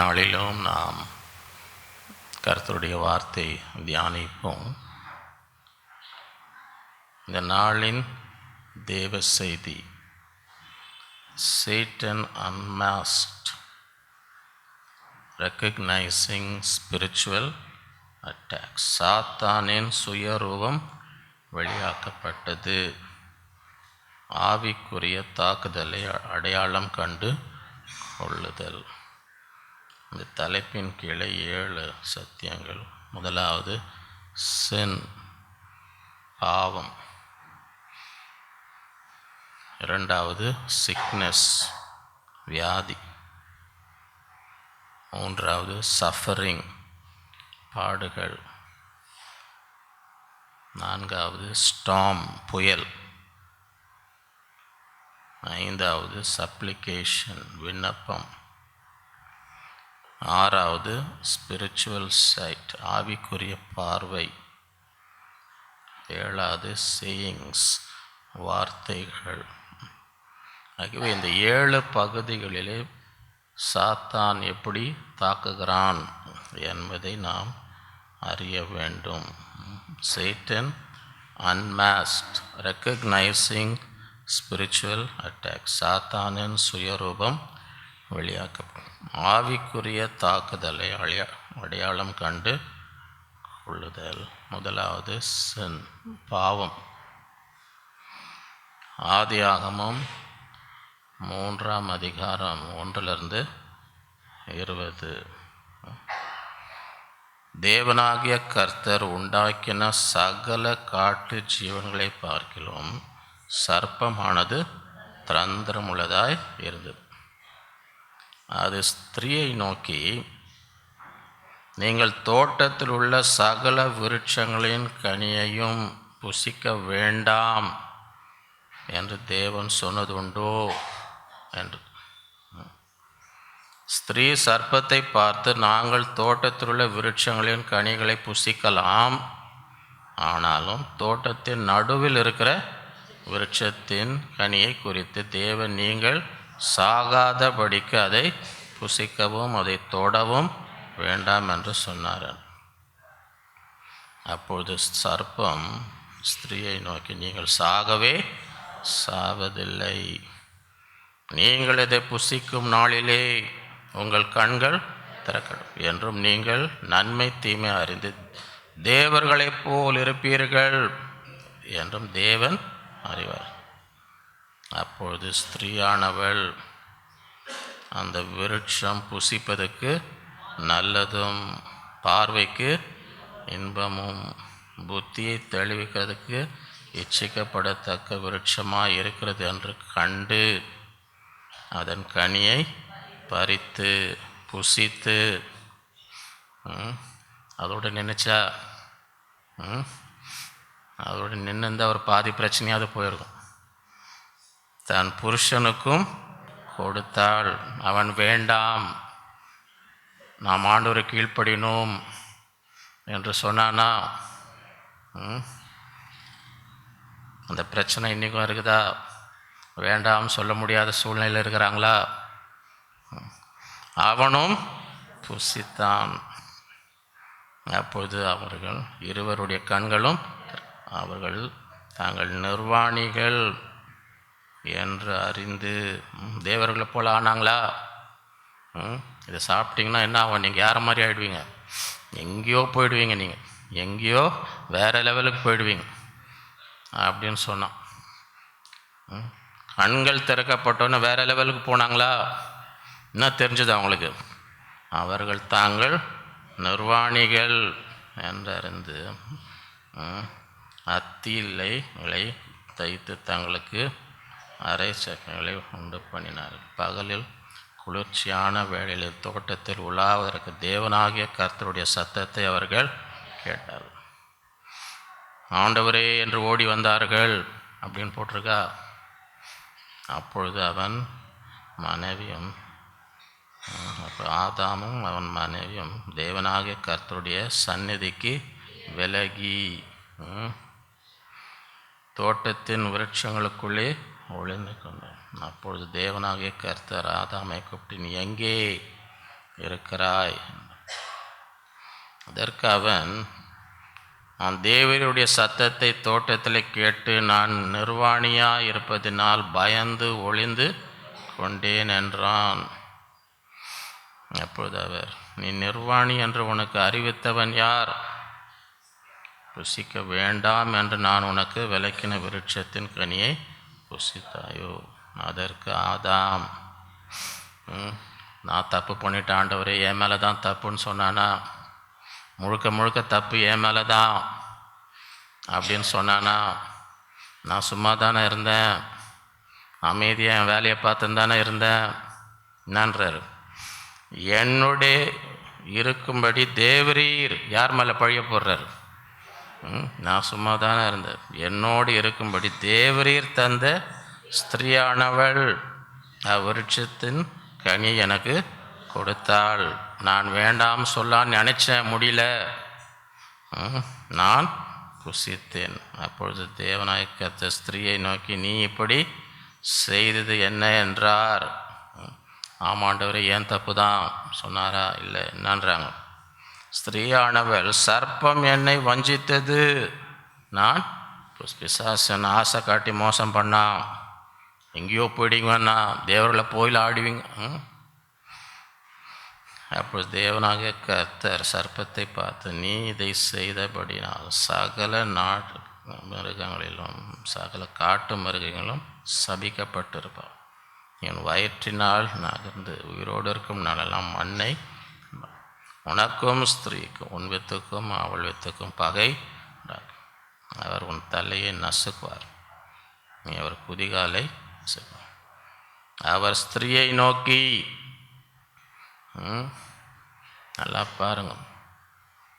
நாளிலும் நாம் கர்த்தருடைய வார்த்தை தியானிப்போம். இந்த நாளின் தேவ செய்தி, Satan unmasked, recognising spiritual attack. சாத்தானின் சுயரூபம் வெளியாக்கப்பட்டது. ஆவிக்குரிய தாக்குதலை அடையாளம் கண்டு கொள்ளுதல். இந்த தலைப்பின் கீழே 7 சத்தியங்கள். முதலாவது சின், பாவம். இரண்டாவது சிக்னஸ், வியாதி. மூன்றாவது சஃபரிங், பாடுகள். நான்காவது ஸ்டார்ம், புயல். ஐந்தாவது சப்ளிகேஷன், விண்ணப்பம். ஆறாவது ஸ்பிரிச்சுவல் சைட், ஆவிக்குரிய பார்வை. ஏழாவது சேயிங்ஸ், வார்த்தைகள். ஆகவே இந்த 7 பகுதிகளிலே சாத்தான் எப்படி தாக்குகிறான் என்பதை நாம் அறிய வேண்டும். Satan unmasked, recognising spiritual attack. சாத்தானின் சுயரூபம் வெளியாக்கப்படும். ஆவிக்குரிய தாக்குதலை அடையாளம் கண்டு கொள்ளுதல். முதலாவது சின், பாவம். ஆதியாகமம் 3ஆம் அதிகாரம் 1-20. தேவனாகிய கர்த்தர் உண்டாக்கின சகல காட்டு ஜீவன்களை பார்க்கிலும் சர்ப்பமானது தந்திரமுள்ளதாய் இருந்தது. அது ஸ்திரீயை நோக்கி, நீங்கள் தோட்டத்தில் உள்ள சகல விருட்சங்களின் கனியையும் புசிக்க வேண்டாம் என்று தேவன் சொன்னதுண்டோ என்று. ஸ்திரீ சர்ப்பத்தை பார்த்து, நாங்கள் தோட்டத்தில் உள்ள விருட்சங்களின் கனிகளை புசிக்கலாம், ஆனாலும் தோட்டத்தின் நடுவில் இருக்கிற விருட்சத்தின் கனியை குறித்து தேவன் நீங்கள் சாகாதபடிக்கு அதை புசிக்கவும் அதை தொடவும் வேண்டாம் என்று சொன்னார். அப்பொழுது சர்ப்பம் ஸ்திரீயை நோக்கி, நீங்கள் சாகவே சாவதில்லை. நீங்கள் இதை புசிக்கும் நாளிலே உங்கள் கண்கள் திறக்கப்படும் என்றும் நீங்கள் நன்மை தீமை அறிந்து தேவர்களைப் போல் இருப்பீர்கள் என்றும் தேவன் அறிவார். அப்பொழுது ஸ்திரீயானவள் அந்த விருட்சம் புசிப்பதற்கு நல்லதும் பார்வைக்கு இன்பமும் புத்தியை தெளிவிக்கிறதுக்கு இச்சிக்கப்படத்தக்க விருட்சமாக இருக்கிறது என்று கண்டு அதன் கனியை பறித்து புசித்து அதோடு நினைச்சா அதோடு நின்று ஒரு பாதி பிரச்சனையாவது போயிருக்கும். தன் புருஷனுக்கும் கொடுத்தாள். அவன் வேண்டாம், நாம் ஆண்டவரை கீழ்ப்படினோம் என்று சொன்னானா? அந்த பிரச்சனை இன்றைக்கும் இருக்குதா? வேண்டாம் சொல்ல முடியாத சூழ்நிலையில் இருக்கிறாங்களா? அவனும் புசித்தான். அப்பொழுது அவர்கள் இருவருடைய கண்களும் அவர்கள் தாங்கள் நிர்வாணிகள் என்று அறிந்து தேவர்களை போல் ஆனாங்களா? இதை சாப்பிட்டீங்கன்னா என்ன ஆகும்? நீங்கள் யார மாதிரி ஆகிடுவீங்க? எங்கேயோ போயிடுவீங்க, நீங்கள் எங்கேயோ வேறு லெவலுக்கு போயிடுவீங்க அப்படின்னு சொன்னான். கண்கள் திறக்கப்பட்டோன்னு வேறு லெவலுக்கு போனாங்களா? என்ன தெரிஞ்சது அவங்களுக்கு? அவர்கள் தாங்கள் நிர்வாணிகள் என்றறிந்து அத்தியிலை தைத்து தங்களுக்கு அரை சக்கைகளை உண்டு பண்ணினார். பகலில் குளிர்ச்சியான வேளையில் தோட்டத்தில் உலாவதற்கு தேவனாகிய கர்த்தருடைய சத்தத்தை அவர்கள் கேட்டார்கள். ஆண்டவரே என்று ஓடி வந்தார்கள் அப்படின்னு போட்டிருக்கா. அப்பொழுது அவன் மனைவியும் ஆதாமும் அவன் மனைவியும் தேவனாகிய கர்த்தருடைய சந்நிதிக்கு விலகி தோட்டத்தின் விருட்சங்களுக்குள்ளே ஒளிந்து கொண்டான். அப்பொழுது தேவனாகிய கர்த்தர் ஆதாமை கூப்பிட்டு, நீ எங்கே இருக்கிறாய். அதற்கு அவன், நான் தேவனுடைய சத்தத்தை தோட்டத்தில் கேட்டு நான் நிர்வாணியாய் இருப்பதினால் பயந்து ஒளிந்து கொண்டேன் என்றான். அப்பொழுது அவர், நீ நிர்வாணி என்று உனக்கு அறிவித்தவன் யார்? புசிக்க வேண்டாம் என்று நான் உனக்கு விலக்கின விருட்சத்தின் கனியை புசித்தாயோ? அதற்கு ஆதாம், நான் தப்பு பண்ணிட்டேன் ஆண்டவரே, என் மேலே தான் தப்புன்னு சொன்னானா? முழுக்க முழுக்க தப்பு என் மேலே தான் அப்படின்னு சொன்னானா? நான் சும்மா தானே இருந்தேன், அமைதியாக என் வேலையை பார்த்துன்னு தானே இருந்தேன். என்னன்றார், என்னுடைய இருக்கும்படி தேவரீர் யார் மேலே பழிய போடுறார்? நான் சும்மா தானே இருந்தேன், என்னோடு இருக்கும்படி தேவரீர் தந்த ஸ்திரீயானவள் விருட்சத்தின் கனி எனக்கு கொடுத்தாள். நான் வேண்டாம் சொல்லான்னு நினச்சேன், முடியல, நான் புசித்தேன். அப்பொழுது தேவனாய் கர்த்தர் ஸ்திரீயை நோக்கி, நீ இப்படி செய்தது என்ன என்றார். ஆமாண்டவரே, ஏன் தப்பு தான் சொன்னாரா? இல்லை, என்னன்றாங்க, ஸ்திரீயானவள் சர்ப்பம் என்னை வஞ்சித்தது, நான் பிசாசன் ஆசை காட்டி மோசம் பண்ணான், எங்கேயோ போயிடுவீங்கன்னா தேவரில் கோயில் ஆடுவீங்க. அப்பொழுது தேவனாக கர்த்தர் சர்ப்பத்தை பார்த்து, நீ இதை செய்தபடினால் சகல நாட்டு மிருகங்களிலும் சகல காட்டு மிருகங்களும் சபிக்கப்பட்டிருப்பான். என் வயிற்றினால் நகர்ந்து உயிரோடு இருக்கும் நாளெல்லாம் மண்ணை உனக்கும் ஸ்திரீக்கும் உன் வித்துக்கும் அவள் வித்துக்கும் பகை. அவர் உன் தலையை நசுக்குவார், நீ அவர் குதிகாலை. அவர் ஸ்திரீயை நோக்கி, நல்லா பாருங்க,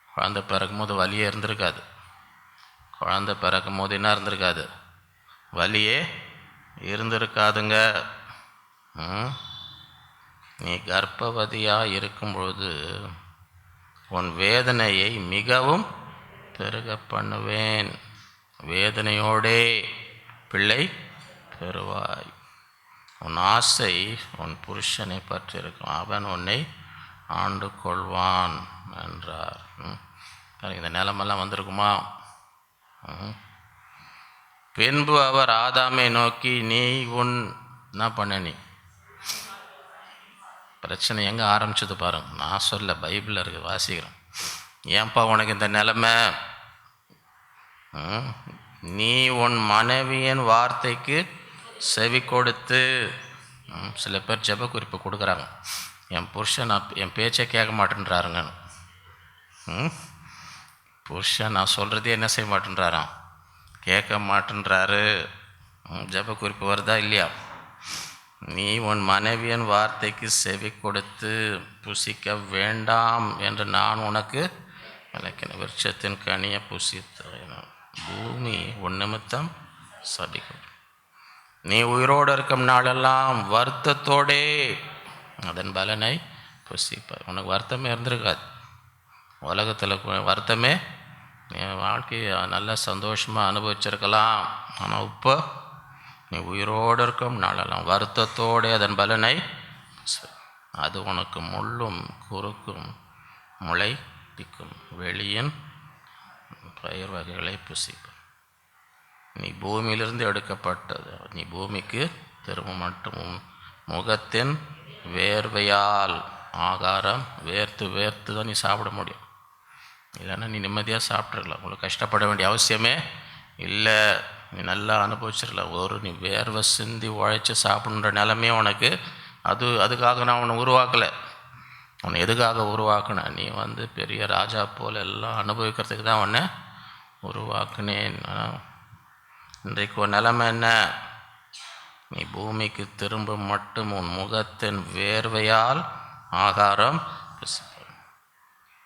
குழந்தை பிறக்கும் போது வலியே இருந்திருக்காது. குழந்தை பிறக்கும் போது என்ன இருந்திருக்காது? வலியே இருந்திருக்காதுங்க. நீ கர்ப்பவதியாக இருக்கும்பொழுது உன் வேதனையை மிகவும் பெருக பண்ணுவேன், வேதனையோடே பிள்ளை பெறுவாய். உன் ஆசை உன் புருஷனை பற்றி இருக்கும், அவன் உன்னை ஆண்டு கொள்வான் என்றார். இந்த நிலமெல்லாம் வந்திருக்குமா? பின்பு அவர் ஆதாமை நோக்கி, நீ என்ன பண்ண? நீ பிரச்சனை எங்கே ஆரம்பிச்சது பாருங்க. நான் சொல்ல, பைபிளில் இருக்குது, வாசிக்கிறேன். ஏன்பா உனக்கு இந்த நிலைமை? நீ உன் மனைவியின் வார்த்தைக்கு செவி கொடுத்து. சில பேர் ஜெப குறிப்பு கொடுக்குறாங்க, என் புருஷன் என் பேச்சை கேட்க மாட்டேன்றாருங்க. புருஷன் நான் சொல்கிறதே என்ன செய்ய மாட்டேன்றாராம், கேட்க மாட்டேன்றாரு. ஜெப குறிப்பு வருதா இல்லையா? நீ உன் மனைவியின் வார்த்தைக்கு செவி கொடுத்து புசிக்க வேண்டாம் என்று நான் உனக்கு விலக்கின விருட்சத்தின் கனியை புசித்தேன், பூமி உன் நிமித்தம் சபிக்கும். நீ உயிரோடு இருக்கும் நாளெல்லாம் வருத்தத்தோடே அதன் பலனை புசிப்பார். உனக்கு வருத்தமே இருந்திருக்காது, உலகத்தில் வருத்தமே, நீ வாழ்க்கையை நல்லா சந்தோஷமாக அனுபவிச்சிருக்கலாம். ஆனால் இப்போ நீ உயிரோடு இருக்கும் நாளெல்லாம் வருத்தத்தோடு அதன் பலனை, அது உனக்கு முள்ளும் குறுக்கும் முளை பிக்கும் வெளியின் பயிர் வகைகளை புசிக்கும். நீ பூமியிலிருந்து எடுக்கப்பட்டது, நீ பூமிக்கு திரும்ப மட்டும் முகத்தின் வேர்வையால் ஆகாரம் வேர்த்து வேர்த்து தான் நீ சாப்பிட முடியும். இல்லைன்னா நீ நிம்மதியாக சாப்பிட்ருக்கலாம், உங்களுக்கு கஷ்டப்பட வேண்டிய அவசியமே இல்லை, நீ நல்லா அனுபவிச்சிடலாம். நீ வேர்வை சிந்தி உழைச்சி சாப்பிட்ற நிலமையே உனக்கு அதுக்காக நான் உன்னை உருவாக்கலை. உன்னை எதுக்காக உருவாக்கினேன்? நீ பெரிய ராஜா போல் எல்லாம் அனுபவிக்கிறதுக்கு தான் உன்னை உருவாக்குனேன். இன்றைக்கு ஒரு நிலைமை என்ன? நீ பூமிக்கு திரும்ப மட்டும் உன் முகத்தின் வேர்வையால் ஆகாரம்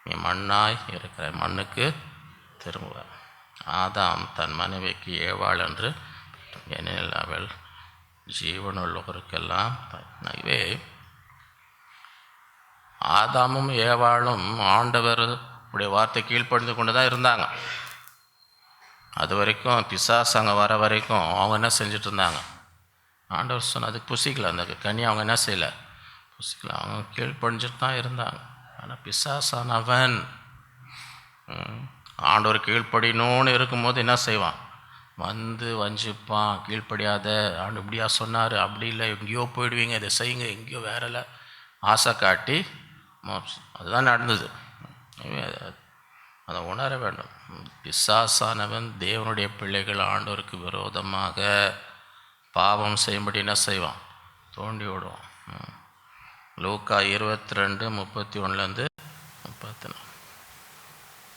நீ மண்ணாய் இருக்கிற மண்ணுக்கு திரும்ப. ஆதாம் தன் மனைவிக்கு ஏவாள் என்று, ஏனெனில் அவள் ஜீவனுள்ளவருக்கெல்லாம். எனவே ஆதாமும் ஏவாளும் ஆண்டவர் உடைய வார்த்தை கீழ்ப்படிந்து கொண்டு தான் இருந்தாங்க. அது வரைக்கும் பிசாசு அங்கே வர வரைக்கும் அவங்க என்ன செஞ்சுட்டு இருந்தாங்க? ஆண்டவர் சொன்ன அதுக்கு புசிக்கல, அந்த கனி அவங்க என்ன செய்யலை, அவங்க கீழ்ப்படிஞ்சிட்டு தான் இருந்தாங்க. ஆனால் பிசாசானவன் ஆண்டவர் கீழ்ப்படினோன்னு இருக்கும்போது என்ன செய்வான்? வந்து வஞ்சிப்பான். கீழ்ப்படியாத, ஆண்டு இப்படியா சொன்னார், அப்படி இல்லை, எங்கேயோ போயிடுவீங்க, இதை செய்யுங்க, எங்கேயோ வேறல ஆசை காட்டி அதுதான் நடந்தது. அதை உணர வேண்டும். பிசாசானவன் தேவனுடைய பிள்ளைகள் ஆண்டவருக்கு விரோதமாக பாவம் செய்யும்படி என்ன செய்வான்? தோண்டி விடுவான். லூக்கா 22:31 34.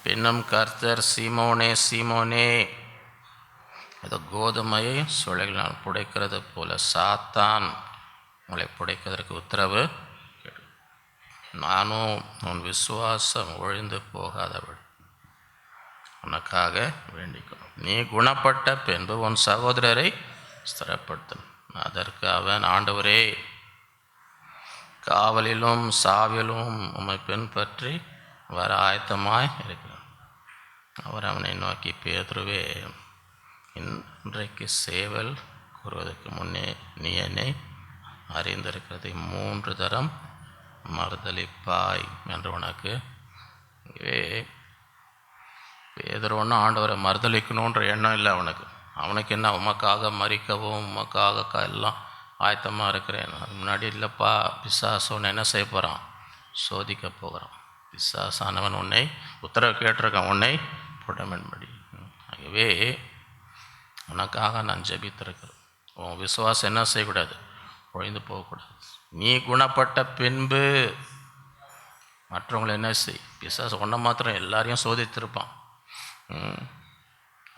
பின்னும் கர்த்தர், சீமோனே சீமோனே, ஏதோ கோதுமையை சுளைகளால் புடைக்கிறது போல சாத்தான் உங்களை புடைக்கிறதுக்கு உத்தரவு. நானும் உன் விசுவாசம் ஒழிந்து போகாதவள் உனக்காக வேண்டிக்கணும். நீ குணப்பட்ட பின்பு உன் சகோதரரை ஸ்திரப்படுத்தும். அதற்கு அவன், ஆண்டவரே, காவலிலும் சாவிலும் உம்மை பின்பற்றி வர ஆயத்தமாய் இருக்கிறான். அவர் அவனை நோக்கி, பேதுருவே, இன்றைக்கு சேவல் கூறுவதற்கு முன்னே நீ என்னை அறிந்திருக்கிறதை 3 தரம் மறுதலிப்பாய் என்று உனக்கு. பேதுரு ஒன்றும் ஆண்டவரை மறுதலிக்கணுன்ற எண்ணம் இல்லை அவனுக்கு. அவனுக்கு என்ன, உமக்காக மறிக்கவும் உமக்காக எல்லாம் ஆயத்தமாக இருக்கிறேன். அது முன்னாடி இல்லைப்பா, பிசாசு உன்னை என்ன செய்ய போகிறான்? சோதிக்க போகிறான். பிசாசானவன் உன்னை உத்தரவு கேட்டிருக்கான், உன்னை புடமென்படி. ஆகவே உனக்காக நான் ஜெபித்திருக்கிறேன். உன் விசுவாசம் என்ன செய்யக்கூடாது? ஒழிந்து போகக்கூடாது. நீ குணப்பட்ட பின்பு மற்றவங்களை என்ன செய். பிசாசு ஒன்றை மாத்திரம் எல்லாரையும் சோதித்திருப்பான்.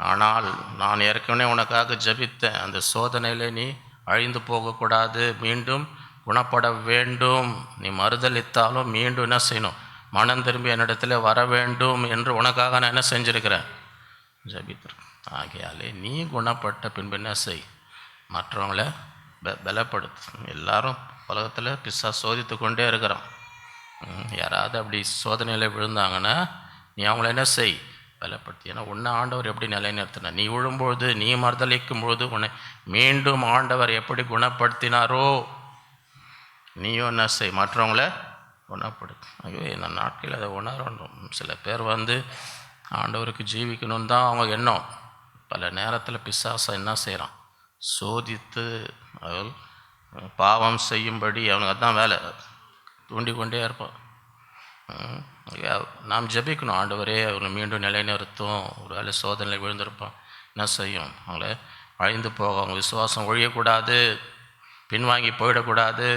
ஆனால் நான் ஏற்கனவே உனக்காக ஜெபித்தேன். அந்த சோதனையில் நீ அழிந்து போகக்கூடாது, மீண்டும் குணப்பட வேண்டும். நீ மறுதலித்தாலும் மீண்டும் என்ன செய்யணும்? மனம் திரும்பி என்னிடத்தில் வர வேண்டும் என்று உனக்காக நான் என்ன செஞ்சுருக்கிறேன்? ஜெபித்திருக்கேன். ஆகையாலே நீ குணப்பட்ட பின்பு என்ன செய்? மற்றவங்கள பலப்படுத்து. எல்லாரும் உலகத்தில் பிசாசு சோதித்து கொண்டே இருக்கிறான். யாராவது அப்படி சோதனையில் விழுந்தாங்கன்னா நீ அவங்கள என்ன செய்? பலப்படுத்தி. ஏன்னா உன்னை ஆண்டவர் எப்படி நிலைநிறுத்தினார்? நீ விழும்பொழுது, நீ மறுதளிக்கும் பொழுது உன்னை மீண்டும் ஆண்டவர் எப்படி குணப்படுத்தினாரோ நீயும் என்ன செய்? மற்றவங்கள குணப்படுத்து. ஐயோ, இந்த நாட்களில் அதை உணரணும். சில பேர் ஆண்டவருக்கு ஜீவிக்கணும்னு தான் அவங்க எண்ணம். பல நேரத்தில் பிசாசை என்ன செய்கிறான்? சோதித்து அவள் பாவம் செய்யும்படி அவனுக்கு அதுதான் வேலை, தூண்டி கொண்டே இருப்பான். நாம் ஜெபிக்கணும், ஆண்டவரே அவங்களை மீண்டும் நிலைநிறுத்தும். ஒரு வேலை சோதனையில் விழுந்திருப்பான், என்ன செய்யும்? அவங்கள அழிந்து போக, அவங்க விசுவாசம் ஒழியக்கூடாது, பின்வாங்கி போயிடக்கூடாது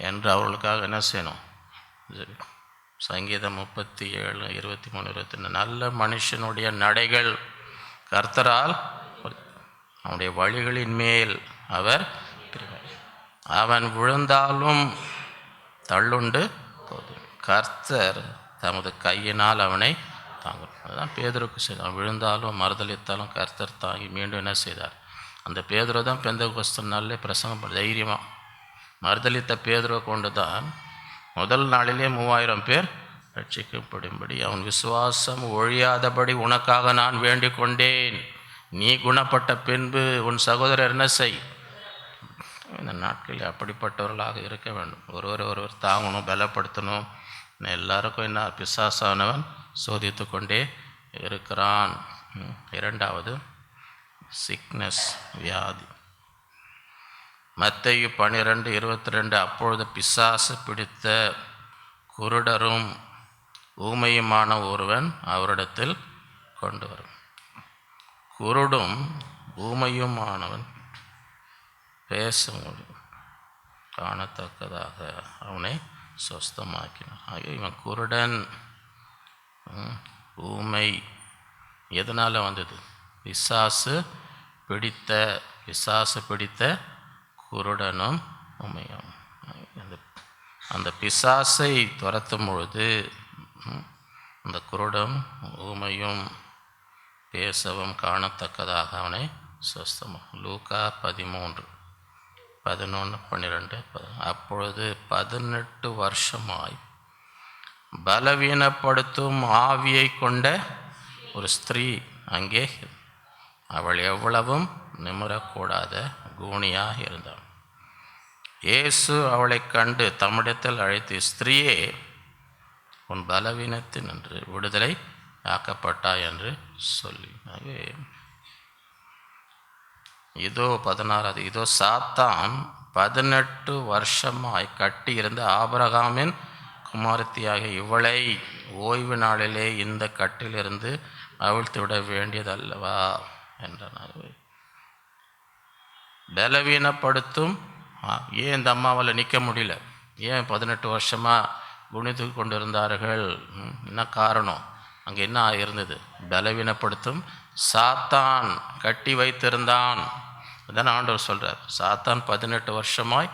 என்று அவர்களுக்காக என்ன செய்யணும்? சங்கீதம் 37:23-24. நல்ல மனுஷனுடைய நடைகள் கர்த்தரால், அவனுடைய வழிகளின் மேல் அவர், அவன் விழுந்தாலும் தள்ளுண்டு போது கர்த்தர் தமது கையினால் அவனை தாங்கும். அதுதான் பேதுருக்கு செய்தார். விழுந்தாலும் மறுதளித்தாலும் கர்த்தர் தாங்கி மீண்டும் என்ன செய்தார்? அந்த பேதுரு தான் பெந்தெகோஸ்து நாளிலே பிரசங்கம் தைரியமாக மறுதளித்த பேதுருவை கொண்டு தான் முதல் நாளிலே 3000 பேர் ரட்சிக்கப்படும்படி, அவன் விசுவாசம் ஒழியாதபடி உனக்காக நான் வேண்டிக் கொண்டேன். நீ குணப்பட்ட பின்பு உன் சகோதரர் என்ன செய்? இந்த நாட்களில் அப்படிப்பட்டவர்களாக இருக்க வேண்டும். ஒருவர் தாங்கணும், பலப்படுத்தணும். எல்லாருக்கும் என்ன, பிசாசானவன் சோதித்து கொண்டே இருக்கிறான். 2வது சிக்னஸ், வியாதி. மத்தேயு 12:22. அப்பொழுது பிசாசு பிடித்த குருடரும் ஊமையுமான ஒருவன் அவரிடத்தில் கொண்டு வரும். குருடும் ஊமையுமானவன் பேசும் காணத்தக்கதாக அவனை சொஸ்தமாக்கினான். ஆகிய இவன் குருடன், ஊமை எதனால் வந்தது? பிசாசு பிடித்த குருடனும் ஊமையும். அந்த பிசாசை துரத்தும் பொழுது அந்த குருடும் ஊமையும் பேசவும் காணத்தக்கதாக அவனை சொஸ்தமாக. லூக்கா 13:11-12. அப்பொழுது 18 வருஷமாய் பலவீனப்படுத்தும் ஆவியை கொண்ட ஒரு ஸ்திரீ அங்கே, அவள் எவ்வளவும் நிமிரக்கூடாத கூனியாக இருந்தாள். இயேசு அவளை கண்டு தம்மிடத்தில் அழைத்து, ஸ்திரீயே, உன் பலவீனத்தின் என்று விடுதலை ஆக்கப்பட்டாய் என்று சொல்லி. ஆகவே இதோ 16, இதோ சாத்தான் 18 வருஷமாய் கட்டியிருந்த ஆபிரகாமின் குமாரத்தியாக இவளை ஓய்வு நாளிலே இந்த கட்டிலிருந்து அவிழ்த்து விட வேண்டியதல்லவா என்றார். பலவீனப்படுத்தும். ஏன் இந்த அம்மாவால் நிற்க முடியல? ஏன் 18 வருஷமாக குனித்து கொண்டு இருந்தார்கள்? என்ன காரணம்? அங்கே என்ன இருந்தது? பலவீனப்படுத்தும் சாத்தான் கட்டி வைத்திருந்தான். அதான் ஆண்டவர் சொல்கிறார், சாத்தான் 18 வருஷமாய்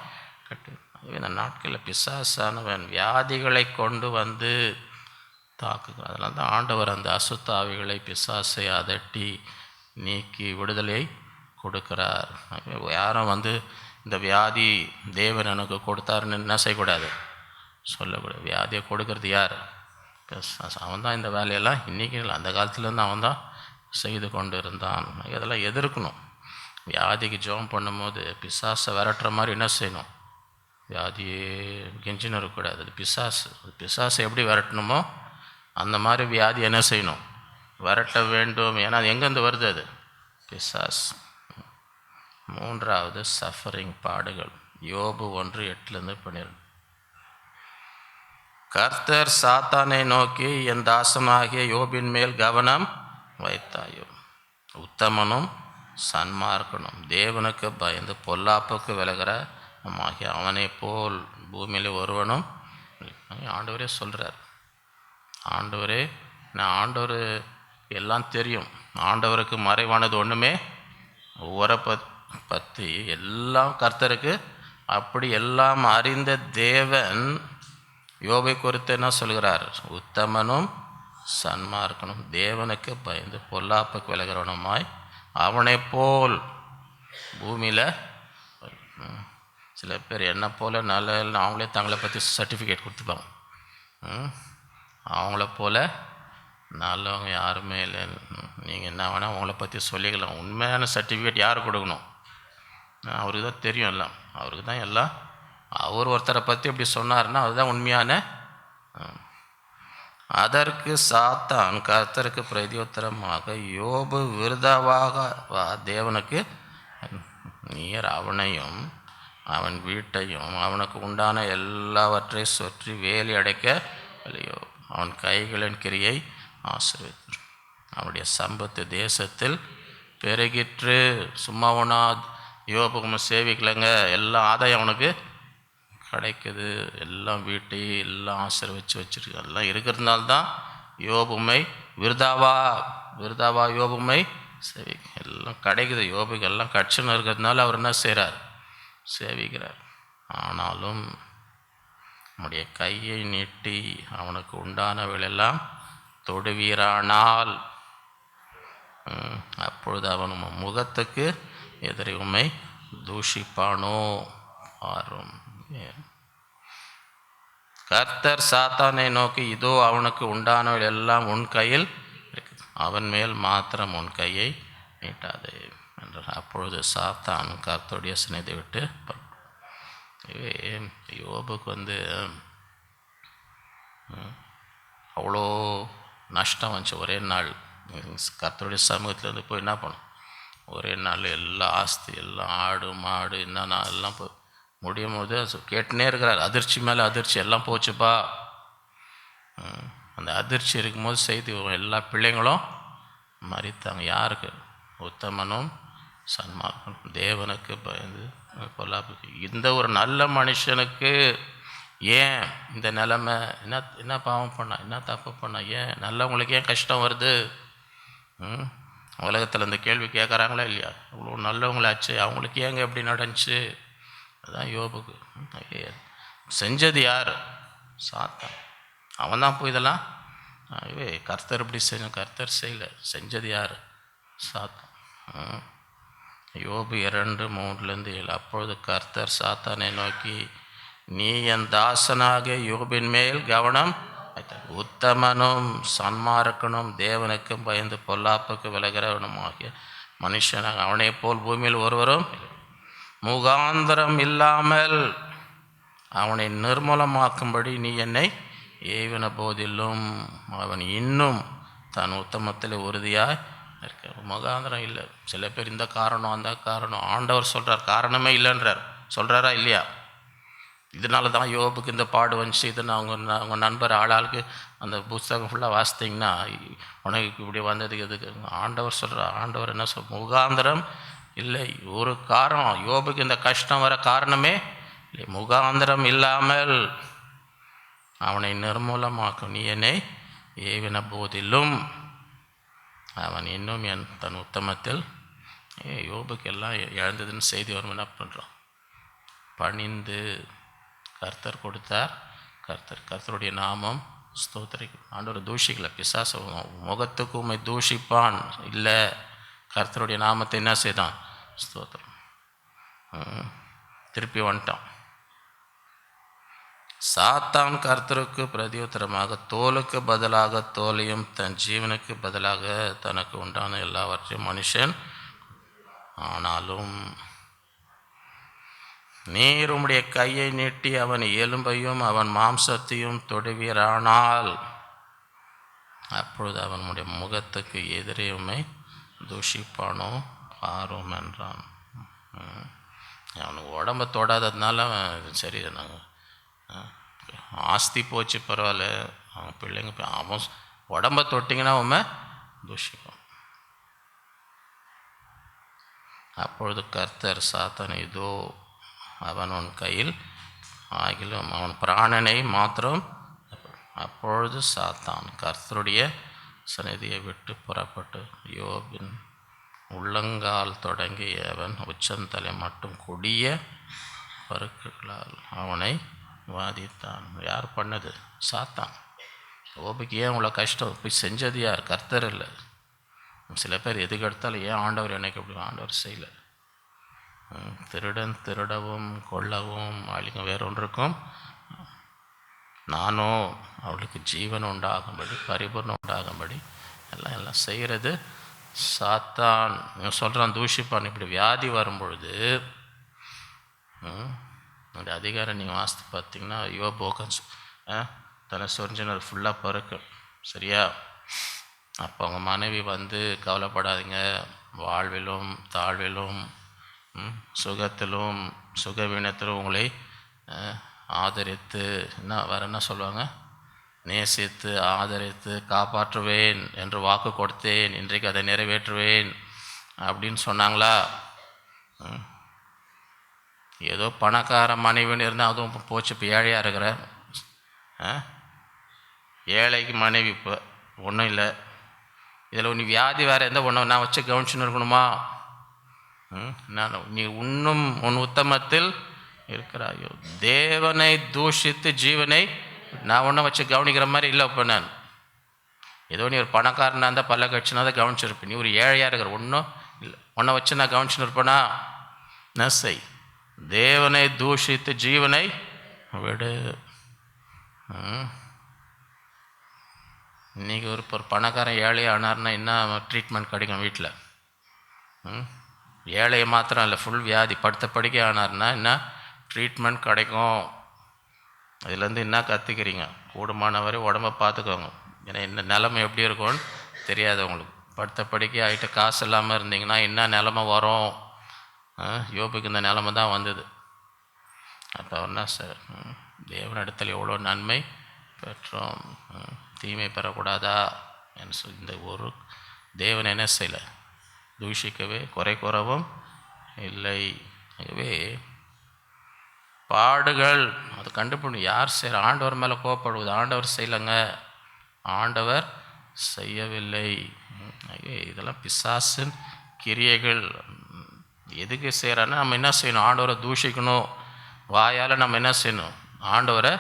கட்டி. இந்த நாட்களில் பிசாசானவன் வியாதிகளை கொண்டு வந்து தாக்குகிறான். அதனால தான் ஆண்டவர் அந்த அசுத்தாவிகளை, பிசாசை அதட்டி நீக்கி விடுதலையை கொடுக்கிறார். யாரும் வந்து இந்த வியாதி தேவன் எனக்கு கொடுத்தாருன்னு என்ன செய்யக்கூடாது, சொல்லக்கூடாது. வியாதியை கொடுக்கறது யார்? அவன் தான் இந்த வேலையெல்லாம் இன்றைக்கி இல்லை, அந்த காலத்துலேருந்து அவன் தான் செய்து கொண்டு இருந்தான். இதெல்லாம் எதிர்க்கணும். வியாதிக்கு ஜெபம் பண்ணும்போது பிசாசை விரட்டுற மாதிரி என்ன செய்யணும்? வியாதியே கெஞ்சின்னு இருக்கக்கூடாது. அது பிசாசு. பிசாசை எப்படி விரட்டணுமோ அந்த மாதிரி வியாதி என்ன செய்யணும்? விரட்ட வேண்டும். ஏன்னா அது எங்கேருந்து வருது? அது பிசாஸ். 3வது சஃபரிங், பாடுகள். யோபு 1:8-12. கர்த்தர் சாத்தானை நோக்கி, என் தாசனாகிய யோபின் மேல் கவனம் வைத்தாயோ, உத்தமனும் சன்மார்க்கனும் தேவனுக்கு பயந்து பொல்லாப்புக்கு விலகிற ஆகிய அவனை போல் பூமியில் ஒருவனும். ஆண்டவரே சொல்கிறார். ஆண்டவரே, நான் ஆண்டவர் எல்லாம் தெரியும். ஆண்டவருக்கு மறைவானது ஒன்றுமே ஒவ்வொரு பற்றி எல்லாம் கர்த்தருக்கு. அப்படி எல்லாம் அறிந்த தேவன் யோபை குறித்து என்ன சொல்கிறார்? உத்தமனும் சன்மார்க்கனும் தேவனுக்கு பயந்து பொல்லாப்புக்கு விலகிறவனுமாய் அவனை போல் பூமியில். சில பேர் என்ன போல் நல்ல அவங்களே தங்களை பற்றி சர்டிஃபிகேட் கொடுத்துப்பாங்க. அவங்கள போல் நல்லவங்க யாருமே இல்லை. நீங்கள் என்ன வேணால் அவங்கள பற்றி சொல்லிக்கலாம். உண்மையான சர்டிஃபிகேட் யார் கொடுக்கணும்? அவருக்கு தான் தெரியும் எல்லாம். அவருக்கு தான் எல்லாம். அவர் ஒருத்தரை பற்றி எப்படி சொன்னார்னா அதுதான் உண்மையான. அதற்கு சாத்தான் கர்த்தருக்கு பிரதியுத்தரமாக, யோபு விருதாவாக தேவனுக்கு நீர் அவனையும் அவன் வீட்டையும் அவனுக்கு உண்டான எல்லாவற்றை சுற்றி வேலி அடைக்க இல்லையோ, அவன் கைகளின் கிரியை ஆசீர்வதித்தார், அவனுடைய சம்பத்து தேசத்தில் பெருகிற்று. சும்மா ஒன்றா யோபுக்கு சேவிக்கலைங்க, எல்லாம் ஆதாயம் அவனுக்கு கிடைக்குது. எல்லாம் வீட்டை எல்லாம் ஆசீர்வதிச்சு வச்சுருக்கு. எல்லாம் இருக்கிறதுனால்தான் யோபுமை விருதாவா யோபுமை சேவி எல்லாம் கிடைக்குது. யோபுக்கு எல்லாம் கட்சின்னு இருக்கிறதுனால அவர் என்ன செய்கிறார்? சேவிக்கிறார். ஆனாலும் நம்முடைய கையை நீட்டி அவனுக்கு உண்டானவளெல்லாம் தொடுவீரானால் அப்பொழுது அவன் முகத்துக்கு எதிரி உம்மை தூஷிப்பானோ ஆறும். கர்த்தர் சாத்தானை நோக்கி, இதோ அவனுக்கு உண்டானவள் எல்லாம் உன் கையில் இருக்குது, அவன் மேல் மாத்திரம் உன் கையை நீட்டாதே என்றார். அப்பொழுது சாத்தான் கர்த்தருடைய சினத்தை விட்டு யோபுக்கு அவ்வளோ நஷ்டம் வந்துச்சு. ஒரே நாள் கர்த்தருடைய சமூகத்தில் போய் என்ன பண்ணும்? ஒரே நாள் எல்லா ஆஸ்தி எல்லாம் ஆடு மாடு என்னன்னா எல்லாம் போய் முடியும் போது கேட்டுனே இருக்கிறார். அதிர்ச்சி மேலே அதிர்ச்சி, எல்லாம் போச்சுப்பா. அந்த அதிர்ச்சி இருக்கும்போது செய்தி எல்லா பிள்ளைங்களும் மறித்தாங்க. யாருக்கு? உத்தமனும் சன்மார்க்கனும் தேவனுக்கு பயந்து பொல்லாப்புக்கு. இந்த ஒரு நல்ல மனுஷனுக்கு ஏன் இந்த நிலைமை? என்ன பாவம் பண்ணா, என்ன தப்பு பண்ணா, ஏன் நல்லவங்களுக்கு ஏன் கஷ்டம் வருது? உலகத்தில் இந்த கேள்வி கேட்குறாங்களா இல்லையா? இவ்வளோ நல்லவங்களாச்சு, அவங்களுக்கு ஏங்க எப்படி நடந்துச்சு? அதுதான் யோபுக்கு. செஞ்சது யார்? சாத்தான். அவன் தான் போய் இதெல்லாம் கர்த்தர் இப்படி செஞ்சோம், கர்த்தர் செய்யலை. செஞ்சது யார்? சாத்தான். யோபு 2:3-7. அப்பொழுது கர்த்தர் சாத்தானை நோக்கி, நீ என் தாசனாக யோபின் மேல் கவனம் வைத்தார், உத்தமனும் சன்மார்க்கனும் தேவனுக்கும் பயந்து பொல்லாப்புக்கு விலகிறவனும் ஆகிய மனுஷனாக அவனை போல் பூமியில் ஒருவரும் முகாந்திரம் இல்லாமல் அவனை நிர்மூலமாக்கும்படி நீ என்னை ஏவின போதிலும் அவன் இன்னும் தன் உத்தமத்தில் உறுதியாக இருக்க. முகாந்திரம் இல்லை. சில பேர் இந்த காரணம் அந்த காரணம், ஆண்டவர் சொல்கிறார் காரணமே இல்லைன்றார். சொல்கிறாரா இல்லையா? இதனால தான் யோபுக்கு இந்த பாடு வந்துச்சு. இதுன்னு அவங்க நண்பர் ஆளாளுக்கு அந்த புஸ்தகம் ஃபுல்லாக வாசித்திங்கன்னா உனக்கு இப்படி வந்ததுக்கு எதுக்கு? ஆண்டவர் சொல்கிறார். ஆண்டவர் என்ன முகாந்திரம் இல்லை. ஒரு காரணம் யோபுக்கு இந்த கஷ்டம் வர காரணமே இல்லை. முகாந்திரம் இல்லாமல் அவனை நிர்மூலமாக்கும் நீ என்னை ஏவின போதிலும் அவன் இன்னும் தன் உத்தமத்தில். யோபுக்கு எல்லாம் இழந்ததுன்னு செய்தி வரும். என்ன பண்ணுறோம்? பணிந்து கர்த்தர் கொடுத்தார். கர்த்தருடைய நாமம் ஸ்தோத்திரிக்கும். ஆண்டவர் தூஷிக்கல. பிசாசு முகத்துக்கு உண்மை தூஷிப்பான் இல்லை. கர்த்தருடைய நாமத்தை என்ன செய்தான்? ஸ்தோத்திரம். திருப்பி வந்துட்டான். சாத்தான் கர்த்தருக்கு பிரதியுத்தரமாக தோலுக்கு பதிலாக தோலையும் தன் ஜீவனுக்கு பதிலாக தனக்கு உண்டான எல்லாவற்றையும் மனுஷன். ஆனாலும் நீர் உம்முடைய கையை நீட்டி அவன் எலும்பையும் அவன் மாம்சத்தையும் தொடுவீரானால் அப்பொழுது அவனுடைய முகத்துக்கு எதிரையுமே தூஷிப்பானோ பாரும் என்றான். அவனுக்கு உடம்பை தொடாததுனால சரி, நாங்கள் ஆஸ்தி போச்சு பரவாயில்ல, அவன் பிள்ளைங்க அவன் உடம்பை தொட்டிங்கன்னா அவன் தூஷிப்பான். அப்பொழுது கர்த்தர் சாத்தான், இதோ அவன் உன் கையில் ஆகிலும் அவன் பிராணனை மாத்திரம். அப்பொழுது சாத்தான் கர்த்தருடைய சந்நிதியை விட்டு புறப்பட்டு யோபின் உள்ளங்கால் தொடங்கி அவன் உச்சந்தலை மட்டும் கொடிய பருக்குகளால் அவனை வாதித்தான். யார் பண்ணது? சாத்தான். யோபுக்கு ஏன் இவ்வளோ கஷ்டம்? போய் செஞ்சது யார்? கர்த்தர் இல்லை. சில பேர் எதுக்கு எடுத்தாலும் ஏன் ஆண்டவர் எனக்கு அப்படி? ஆண்டவர் செய்யலை. திருடன் திருடவும் கொல்லவும் அழிங்க வேறொன்றுக்கும் நானோ அவளுக்கு ஜீவன் உண்டாகும்படி பரிபூர்ணம் உண்டாகும்படி எல்லாம் செய்கிறது சாத்தான். சொல்கிறான் தூஷிப்பான். இப்படி வியாதி வரும்பொழுது அந்த அதிகாரம் நீங்கள் வாசித்து பார்த்தீங்கன்னா யோபோக்கன் தன்னை சொரிஞ்சினர் ஃபுல்லாக பருக்கு. சரியா? அப்போ அவங்க மனைவி வந்து கவலைப்படாதீங்க, வாழ்விலும் தாழ்விலும் சுகத்திலும் சுகவீனத்திலும் உங்களை ஆதரித்து என்ன சொல்லுவாங்க, நேசித்து ஆதரித்து காப்பாற்றுவேன் என்று வாக்கு கொடுத்தேன், இன்றைக்கு அதை நிறைவேற்றுவேன் அப்படின்னு சொன்னாங்களா? ஏதோ பணக்கார மனைவின்னு இருந்தால் அதுவும் போச்சு. இப்போ ஏழையாக இருக்கிற ஏழைக்கு மனைவி இப்போ ஒன்றும் இல்லை. இதில் நீ வியாதி வேறு எந்த ஒன்றும் நான் வச்சு கவனிச்சுன்னு இருக்கணுமா? நீ இன்னும் உன் உத்தமத்தில் இருக்கிறாயோ? தேவனை தூஷித்து ஜீவனை நான் ஒன்றும் வச்சு கவனிக்கிற மாதிரி இல்லை. இப்போ நான் ஏதோ நீ ஒரு பணக்காரனாக இருந்தால் பல்ல கட்சினா தான் கவனிச்சிருப்பேன். நீ ஒரு ஏழையாக இருக்கிற ஒன்றும் இல்லை, ஒன்றை வச்சு நான் கவனிச்சுன்னு இருப்பேனா? நசை தேவனை தூஷித்து ஜீவனை விடு. இன்றைக்கி ஒரு பணக்காரன் ஏழையாக ஆனார்னா என்ன ட்ரீட்மெண்ட் கிடைக்கும் வீட்டில்? ஏழையை மாத்திரம் இல்லை, ஃபுல் வியாதி படுத்த படுக்கை ஆனார்னா என்ன ட்ரீட்மெண்ட் கிடைக்கும்? அதுலேருந்து என்ன கற்றுக்கிறீங்க? கூடுமானவரை உடம்பை பார்த்துக்கோங்க. ஏன்னா என்ன நிலமை எப்படி இருக்கும்னு தெரியாது உங்களுக்கு. படுத்த படுக்கை ஆகிட்டு காசு இல்லாமல் இருந்தீங்கன்னா என்ன நிலமை வரும்? யோபுக்கு இந்த நிலமை தான் வந்தது. அப்போ என்ன சார், தேவனிடத்தில் எவ்வளோ நன்மை பெற்றோம், தீமை பெறக்கூடாதா என்று சொல்லி இந்த ஒரு தேவன் என்ன செய்யலை, தூஷிக்கவே குறை கூறவும் இல்லை. ஆகவே பாடுகள் அது கண்டுபிடிக்கும். யார் செய்கிற? ஆண்டவர் மேலே கோவப்படுவது. ஆண்டவர் செய்யலைங்க, ஆண்டவர் செய்யவில்லை. இதெல்லாம் பிசாசின் கிரியைகள். எதுக்கு செய்கிறான்னா நம்ம என்ன செய்யணும்? ஆண்டவரை தூஷிக்கணும். வாயால் நம்ம என்ன செய்யணும்? ஆண்டவரை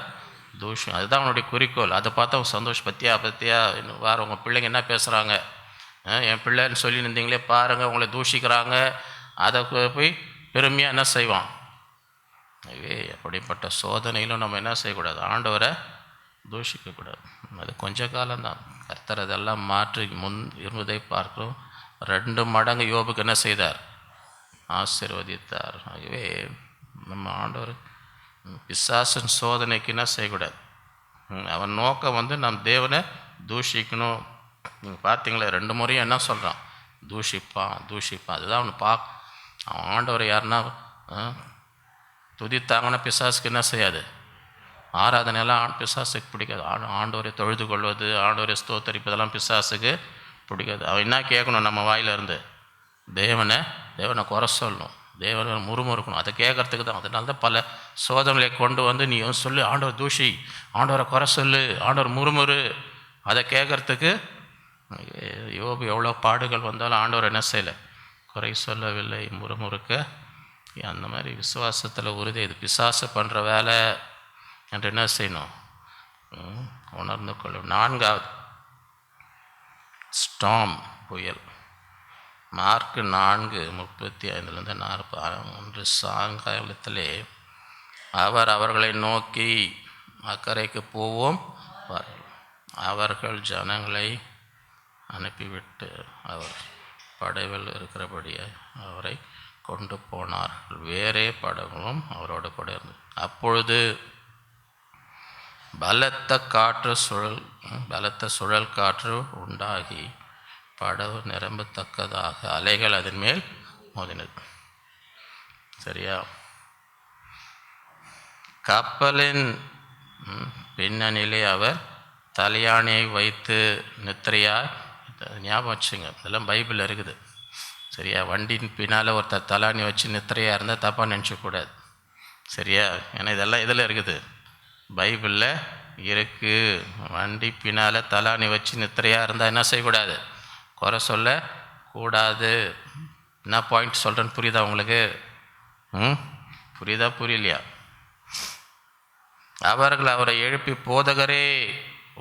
தூஷம். அதுதான் அவனுடைய குறிக்கோள். அதை பார்த்தா அவன் சந்தோஷம். பத்தியா வேறு உங்கள் பிள்ளைங்க என்ன பேசுகிறாங்க, என் பிள்ளைன்னு சொல்லி இருந்தீங்களே பாருங்கள், உங்களை தூஷிக்கிறாங்க. அதை போய் பெருமையாக என்ன செய்வான்? அப்படிப்பட்ட சோதனையிலும் நம்ம என்ன செய்யக்கூடாது? ஆண்டவரை தூஷிக்கக்கூடாது. அது கொஞ்ச காலம்தான். கர்த்தர் அதெல்லாம் மாற்றி முன் இருந்ததை பார்க்கிறோம். 2 மடங்கு யோபுக்கு என்ன செய்தார்? ஆசீர்வதித்தார். ஆகவே நம்ம ஆண்டவர் பிசாசின் சோதனைக்கு என்ன செய்யக்கூடாது. அவன் நோக்கம் வந்து நம் தேவனை தூஷிக்கணும். நீங்கள் பார்த்தீங்களா 2 முறையும் என்ன சொல்கிறான், தூஷிப்பான். அதுதான் அவனு அவன் ஆண்டவர் யாருன்னா துதித்தாங்கன்னா பிசாசுக்கு என்ன செய்யாது, ஆராதனையெல்லாம் பிசாசுக்கு பிடிக்காது. ஆண்டவரை தொழுது கொள்வது, ஆண்டவரை ஸ்தோத்தரிப்பதெல்லாம் பிசாசுக்கு பிடிக்காது. அவன் என்ன கேட்கணும், நம்ம வாயிலிருந்து தேவனை குறை சொல்லணும், தேவனை முறுமுறுக்கணும். அதை கேட்கறதுக்கு தான். அதனால தான் பல சோதனைகளை கொண்டு வந்து நீ சொல்லு, ஆண்டவர் தூஷி, ஆண்டவரை குறை சொல்லு, ஆண்டவர் முறுமுறு, அதை கேட்கறதுக்கு. யோபு எவ்வளோ பாடுகள் வந்தாலும் ஆண்டவர் என்ன செய்யலை, குறை சொல்லவில்லை, முறுமுறுக்க. அந்த மாதிரி விசுவாசத்தில் உறுதி. இது பிசாசு பண்ணுற வேலை என்று என்ன செய்யணும், உணர்ந்து கொள்ளும். 4வது ஸ்டாம், புயல். மார்க் 4:35-41 சாயங்காலத்திலே அவர் அவர்களை நோக்கி அக்கறைக்கு போவோம் வாருங்கள். அவர்கள் ஜனங்களை அனுப்பிவிட்டு அவர் படவில் இருக்கிறபடியே அவரை கொண்டு போனார்கள். வேறே படகுகளும் அவரோட கூட இருந்தது. அப்பொழுது பலத்த சுழல் காற்று உண்டாகி படகு நிரம்பத்தக்கதாக அலைகள் அதன் மேல் மோதினது. சரியா? கப்பலின் பின்னணியிலே அவர் தலையாணியை வைத்து நித்திரையாய். ஞாபகம் வச்சுங்க, இதெல்லாம் பைபிளில் இருக்குது. சரியா? வண்டியின் பின்னால் ஒருத்தர் தலாணி வச்சு நித்திரையாக இருந்தால் தப்பாக நினச்சக்கூடாது. சரியா? ஏன்னா இதெல்லாம் இதில் இருக்குது, பைபிளில் இருக்குது. வண்டி பின்னால் தலாணி வச்சு நித்திரையாக இருந்தால் என்ன செய்யக்கூடாது, குறை சொல்லக்கூடாது. என்ன பாயிண்ட் சொல்கிறேன்னு புரியுதா உங்களுக்கு? புரியுதா புரியலையா? அவர்கள் அவரை எழுப்பி, போதகரே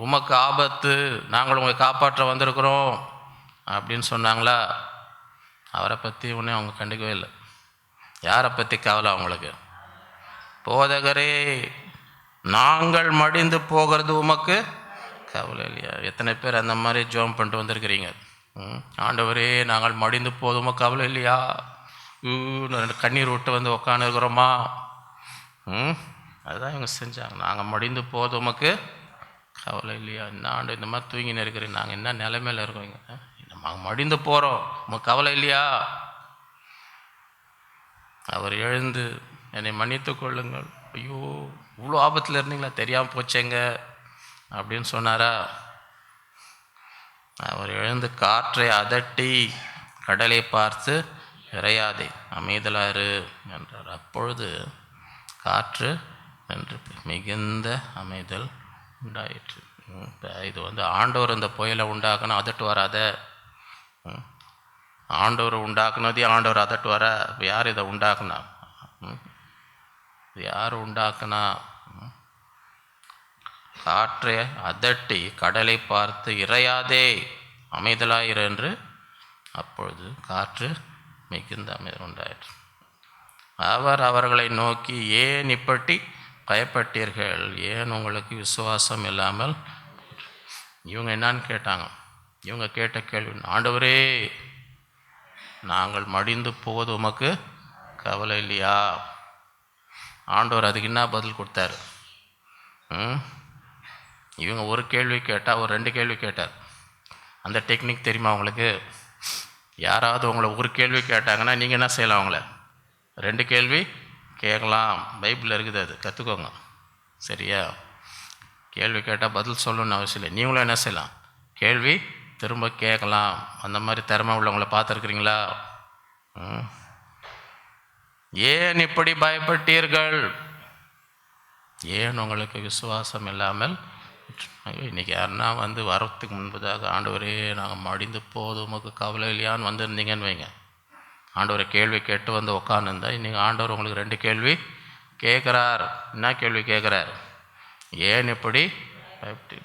உமக்கு ஆபத்து, நாங்கள் உங்களை காப்பாற்ற வந்திருக்கிறோம் அப்படின்னு சொன்னாங்களா? அவரை பற்றி ஒன்றும் அவங்க கண்டுக்கவே இல்லை. யாரை பற்றி கவலை அவங்களுக்கு? போதகரே நாங்கள் மடிந்து போகிறது உமக்கு கவலை இல்லையா? எத்தனை பேர் அந்த மாதிரி ஜோம் பண்ணிட்டு வந்திருக்கிறீங்க? ஆண்டவரே நாங்கள் மடிந்து போதுமா கவலை இல்லையா? கண்ணீர் விட்டு வந்து உக்காந்துருக்குறோமா? அதுதான் இவங்க செஞ்சாங்க. நாங்கள் மடிந்து போது உமக்கு கவலை இல்லையா? என்ன ஆண்டு இந்த மாதிரி தூங்கின்னு இருக்கிறீங்க, நாங்கள் என்ன நிலைமையில் இருக்கோங்க, நாங்கள் மடிந்து போகிறோம், உமக்கு கவலை இல்லையா? அவர் எழுந்து என்னை மன்னித்து கொள்ளுங்கள், ஐயோ இவ்வளோ ஆபத்தில் இருந்தீங்களா, தெரியாமல் போச்சேங்க அப்படின்னு சொன்னாரா? அவர் எழுந்து காற்றை அதட்டி கடலை பார்த்து, இறையாதே அமைதலாறு என்றார். அப்பொழுது காற்று என்று மிகுந்த அமைதல் உண்டாயிற்று. இது வந்து ஆண்டவர் இந்த புயலை உண்டாக்கணும், அதட்டு வராத. ஆண்டவர் உண்டாக்குனதே ஆண்டவர் அதட்டு வர. இப்போ யார் இதை உண்டாக்குனா? யார் உண்டாக்குனா? காற்றை அதட்டி கடலை பார்த்து இறையாதே அமைதலாயிரு என்று. அப்பொழுது காற்று மிகுந்த அமைதல் உண்டாயிற்று. அவர் அவர்களை நோக்கி, ஏன் இப்படி பயப்பட்டீர்கள்? ஏன் உங்களுக்கு விசுவாசம் இல்லாமல்? இவங்க என்னான்னு கேட்டாங்க. இவங்க கேட்ட கேள்வி, ஆண்டவரே நாங்கள் மடிந்து போவது உமக்கு கவலை இல்லையா? ஆண்டவர் அதுக்கு என்ன பதில் கொடுத்தாரு? இவங்க ஒரு கேள்வி கேட்டால் ஒரு 2 கேள்வி கேட்டார். அந்த டெக்னிக் தெரியுமா உங்களுக்கு? யாராவது உங்களை ஒரு கேள்வி கேட்டாங்கன்னா நீங்கள் என்ன செய்யலாம், அவங்கள 2 கேள்வி கேட்கலாம். பைபிளில் இருக்குது, அது கற்றுக்கோங்க. சரியா? கேள்வி கேட்டால் பதில் சொல்லணும்னு அவசியம் இல்லை. நீங்களும் என்ன செய்யலாம், கேள்வி திரும்ப கேட்கலாம். அந்த மாதிரி திறமை உள்ளவங்கள பார்த்துருக்குறீங்களா? ஏன் இப்படி பயப்பட்டீர்கள்? ஏன் உங்களுக்கு விசுவாசம் இல்லாமல்? இன்றைக்கி யாருன்னா வந்து வரத்துக்கு முன்பதாக, ஆண்டவரே நாங்கள் மடிந்து போது உமக்கு கவலை இல்லையான்னு வந்திருந்தீங்கன்னு வைங்க, ஆண்டவரை கேள்வி கேட்டு வந்து உட்காந்துருந்தா, இன்றைக்கி ஆண்டவர் உங்களுக்கு 2 கேள்வி கேட்குறார். என்ன கேள்வி கேட்குறார்? ஏன் இப்படி பயப்பட்டு?